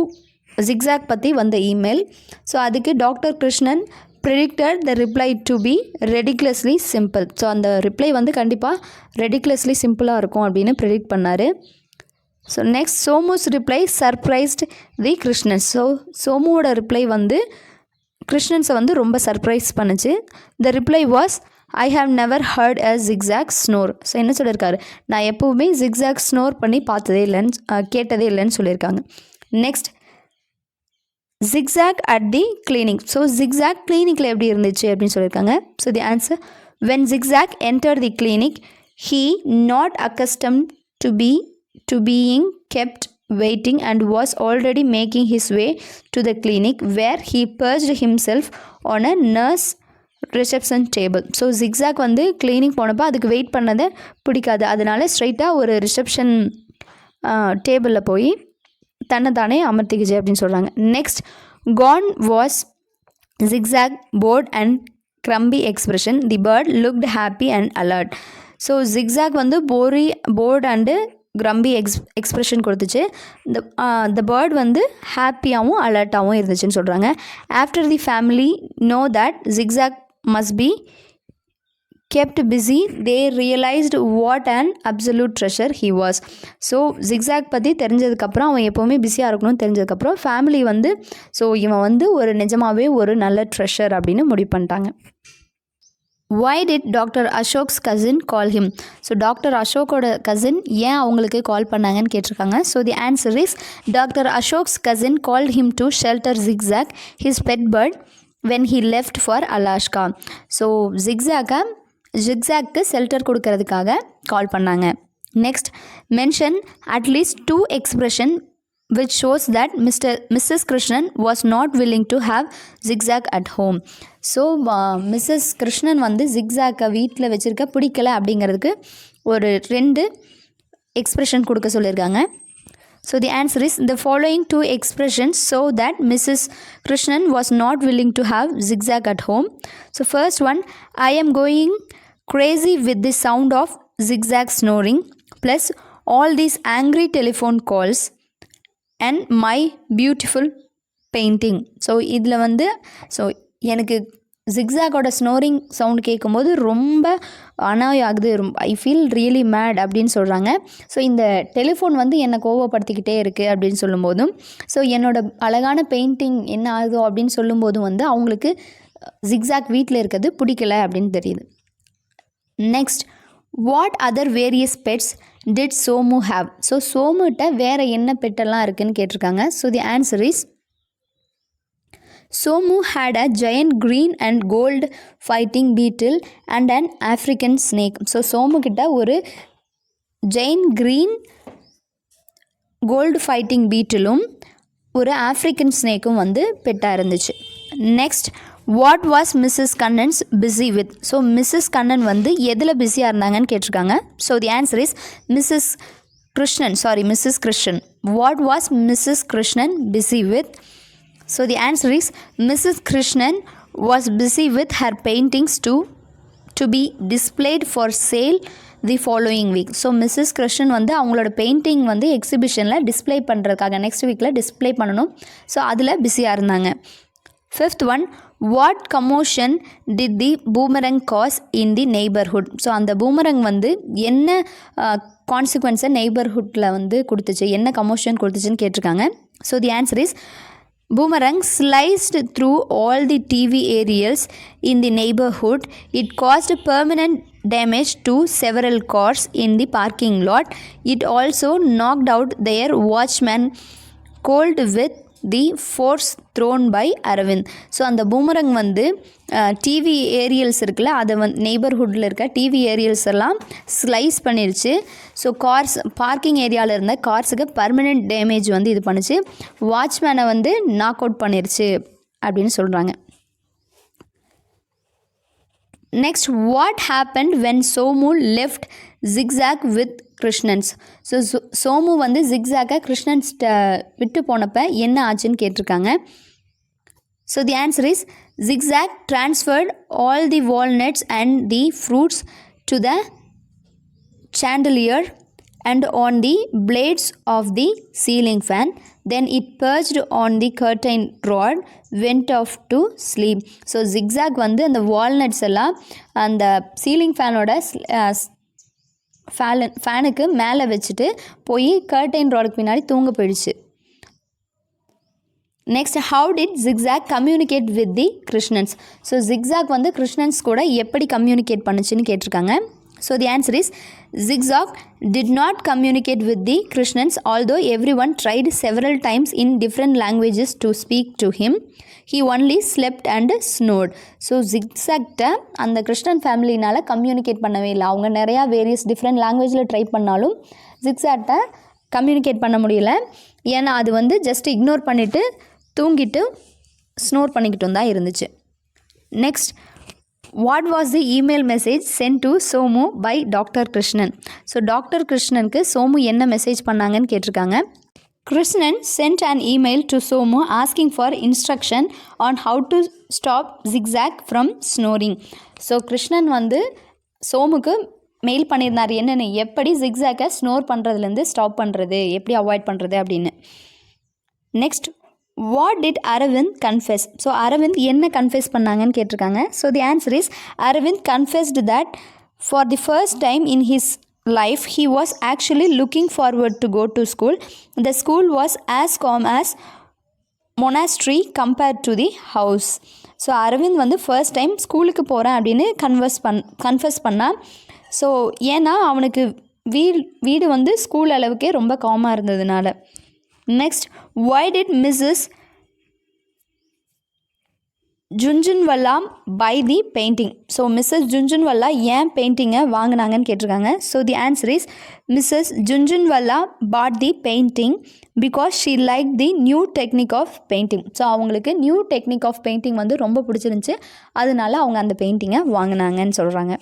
Zigzag பற்றி வந்த இமெயில். ஸோ அதுக்கு doctor Krishnan predicted the reply to be ridiculously simple. So அந்த ரிப்ளை வந்து கண்டிப்பாக ridiculously சிம்பிளாக இருக்கும் அப்படின்னு ப்ரெடிக்ட் பண்ணார். So next, Somu's reply surprised the Krishnan. So சோமுவோட ரிப்ளை வந்து கிருஷ்ணன்ஸை வந்து ரொம்ப சர்ப்ரைஸ் பண்ணுச்சு. The reply was, I have never heard a Zigzag snore. So என்ன சொல்லியிருக்காரு, நான் எப்போவுமே ஜிக்ஸாக் ஸ்னோர் பண்ணி கேட்டதே இல்லைன்னு சொல்லியிருக்காங்க. Next, Zigzag at the clinic. So Zigzag கிளினிக்கில் எப்படி இருந்துச்சு அப்படின்னு சொல்லியிருக்காங்க. So the answer, when Zigzag enter the clinic he not accustomed to being kept waiting and was already making his way to the clinic where he perched himself on a nurse reception table. So Zigzag வந்து கிளினிக் போனப்போ அதுக்கு வெயிட் பண்ணதை பிடிக்காது, அதனால ஸ்ட்ரைட்டாக ஒரு ரிசப்ஷன் டேபிளில் போய் தன்னை தானே அமர்த்திக்கிச்சு அப்படின்னு சொல்கிறாங்க. Next, gone was Zigzag bored and grumpy expression. The bird looked happy and alert. So Zigzag வந்து போர்டு அண்டு கிரம்பி எக்ஸ்ப்ரெஷன் கொடுத்துச்சு. த பேர்ட் வந்து ஹாப்பியாகவும் அலர்ட்டாகவும் இருந்துச்சுன்னு சொல்கிறாங்க. After the family know that Zigzag must be kept busy, they realized what an absolute treasure he was. So Zigzag பற்றி தெரிஞ்சதுக்கப்புறம் அவன் எப்போவுமே பிஸியாக இருக்கணும்னு தெரிஞ்சதுக்கப்புறம் ஃபேமிலி வந்து ஸோ இவன் வந்து ஒரு நிஜமாகவே ஒரு நல்ல ட்ரெஷர் அப்படின்னு முடிவு பண்ணிட்டாங்க. Why did doctor Ashok's cousin call him? So doctor அசோக்கோட கசின் ஏன் அவங்களுக்கு கால் பண்ணாங்கன்னு கேட்டிருக்காங்க. So the answer is doctor Ashok's cousin called him to shelter Zigzag his pet bird when he left for Alaska. So ஜிக்ஸாக்கு ஷெல்டர் கொடுக்கறதுக்காக கால் பண்ணாங்க. Next mention at least 2 expression which shows that Mrs. Krishnan was not willing to have zigzag at home. So Mrs Krishnan வந்து ஜிக்ஸாக்கை வீட்டில் வச்சுருக்க பிடிக்கல அப்படிங்கிறதுக்கு ஒரு 2 எக்ஸ்பிரஷன் கொடுக்க சொல்லியிருக்காங்க. So the answer is the following 2 expressions show that Mrs. Krishnan was not willing to have zigzag at home. So first one, I am going crazy with the sound of zigzag snoring plus all these angry telephone calls and my beautiful painting. So இதில் வந்து ஸோ எனக்கு ஜிக்ஸாகோட ஸ்னோரிங் சவுண்ட் கேட்கும்போது ரொம்ப அனாய் ஆகுது, ஐ ஃபீல் ரியலி மேட் அப்படின்னு சொல்கிறாங்க. ஸோ இந்த டெலிஃபோன் வந்து என்னை கோவப்படுத்திக்கிட்டே இருக்குது அப்படின்னு சொல்லும்போதும், ஸோ என்னோடய அழகான பெயிண்டிங் என்ன ஆகுதோ அப்படின்னு சொல்லும்போதும் வந்து அவங்களுக்கு ஜிக்ஸாக் வீட்டில் இருக்கிறது பிடிக்கல அப்படின்னு தெரியுது. Next, what other various pets did Somu have? So சோமுகிட்ட வேறு என்ன பெட்டெல்லாம் இருக்குதுன்னு கேட்டிருக்காங்க. So the answer is Somu had a giant green and gold fighting beetle and an African snake. So Somu கிட்ட ஒரு ஜெயின் க்ரீன் கோல்டு ஃபைட்டிங் பீட்டிலும் ஒரு ஆஃப்ரிக்கன் ஸ்னேக்கும் வந்து பெட்டாக இருந்துச்சு. Next, what was Mrs Kannan's busy with? So Mrs Kannan வந்து எதில் பிஸியாக இருந்தாங்கன்னு கேட்டிருக்காங்க. So the answer is Mrs Krishnan. What was Mrs Krishnan busy with? So the answer is Mrs. Krishnan was busy with her paintings to be displayed for sale the following week. So Mrs. Krishnan வந்து அவங்களோட பெயிண்டிங் வந்து எக்ஸிபிஷனில் டிஸ்பிளே பண்ணுறதுக்காக நெக்ஸ்ட் வீக்கில் டிஸ்பிளே பண்ணணும். ஸோ அதில் பிஸியாக இருந்தாங்க. Fifth one, what commotion did the boomerang cause in the neighbourhood? So அந்த பூமரங் வந்து என்ன கான்சிக்வன்ஸை நெய்பர்ஹுட்டில் வந்து கொடுத்துச்சு, என்ன கமோஷன் கொடுத்துச்சுன்னு கேட்டிருக்காங்க. So the answer is Boomerang sliced through all the TV aerials in the neighborhood. It caused permanent damage to several cars in the parking lot. It also knocked out their watchman cold with the force thrown by Aravind. So அந்த பூமரங் வந்து டிவி ஏரியல்ஸ் இருக்குல்ல, அதை வந்து நெய்பர்ஹுட்டில் இருக்க டிவி ஏரியல்ஸ் எல்லாம் ஸ்லைஸ் பண்ணிருச்சு. ஸோ கார்ஸ் பார்க்கிங் ஏரியாவில் இருந்த கார்ஸுக்கு பர்மனெண்ட் டேமேஜ் வந்து இது பண்ணுச்சு. வாட்ச்மேனை வந்து நாக் அவுட் பண்ணிருச்சு அப்படின்னு சொல்கிறாங்க. Next, what happened when Somu left zigzag with Krishnan's? So Somu வந்து ஜிக்ஸாக்கை கிருஷ்ணன்ஸ்ட விட்டு போனப்போ என்ன ஆச்சுன்னு கேட்டிருக்காங்க. So the answer is zigzag transferred all the walnuts and the fruits to the chandelier and on the blades of the ceiling fan. Then it perched on the curtain rod, went off to sleep. So Zigzag வந்து அந்த வால்நட்ஸ் எல்லாம் அந்த சீலிங் ஃபேனுக்கு மேலே வச்சுட்டு போய் கர்டைன் ராடுக்கு பின்னாடி தூங்க போயிடுச்சு. Next, how did zigzag communicate with the Krishnan's? So Zigzag வந்து கிருஷ்ணன்ஸ் கூட எப்படி கம்யூனிகேட் பண்ணுச்சுன்னு கேட்டிருக்காங்க. So the answer is Zigzag did not communicate with the Krishnans, although everyone tried several times in different languages to speak to him. He only slept and snored. So ஜிக்ஸாக்ட அந்த கிருஷ்ணன் ஃபேமிலினால் கம்யூனிகேட் பண்ணவே இல்லை. அவங்க நிறையா வேரியஸ் டிஃப்ரெண்ட் லாங்குவேஜில் ட்ரை பண்ணாலும் ஜிக்ஸாக்ட கம்யூனிகேட் பண்ண முடியல. ஏன்னா அது வந்து ஜஸ்ட் இக்னோர் பண்ணிவிட்டு தூங்கிட்டு ஸ்னோர் பண்ணிக்கிட்டும் தான் இருந்துச்சு. Next, what was the email message sent to Somu by doctor Krishnan? So doctor கிருஷ்ணனுக்கு சோமு என்ன மெசேஜ் பண்ணாங்கன்னு கேட்டிருக்காங்க. Krishnan sent an email to Somu asking for instruction on how to stop zigzag from snoring. So Krishnan வந்து சோமுக்கு மெயில் பண்ணியிருந்தார் என்னென்னு எப்படி ஜிக்ஸாக்கை ஸ்னோர் பண்ணுறதுலேருந்து ஸ்டாப் பண்ணுறது, எப்படி அவாய்ட் பண்ணுறது அப்படின்னு. Next, what did Aravind confess? So Aravind என்ன கன்ஃபெஸ் பண்ணாங்கன்னு கேட்டிருக்காங்க. So the answer is Aravind confessed that for the first time in his life he was actually looking forward to go to school. The school was as calm as monastery compared to the house. So Aravind வந்து ஃபர்ஸ்ட் டைம் ஸ்கூலுக்கு போகிறேன் அப்படின்னு கன்ஃபஸ் பண்ணான். ஸோ ஏன்னா அவனுக்கு வீடு வந்து ஸ்கூல் அளவுக்கே ரொம்ப காமாக இருந்ததுனால. Next, why did Mrs. Jhunjhunwala buy the painting? So Mrs Jhunjhunwala ஏன் பெயிண்டிங்கை வாங்கினாங்கன்னு கேட்டிருக்காங்க. So the answer is Mrs Jhunjhunwala bought the painting because she like the new technique of painting. So அவங்களுக்கு நியூ டெக்னிக் ஆஃப் பெயிண்டிங் வந்து ரொம்ப பிடிச்சிருந்துச்சி, அதனால அவங்க அந்த பெயிண்டிங்கை வாங்கினாங்கன்னு சொல்கிறாங்க.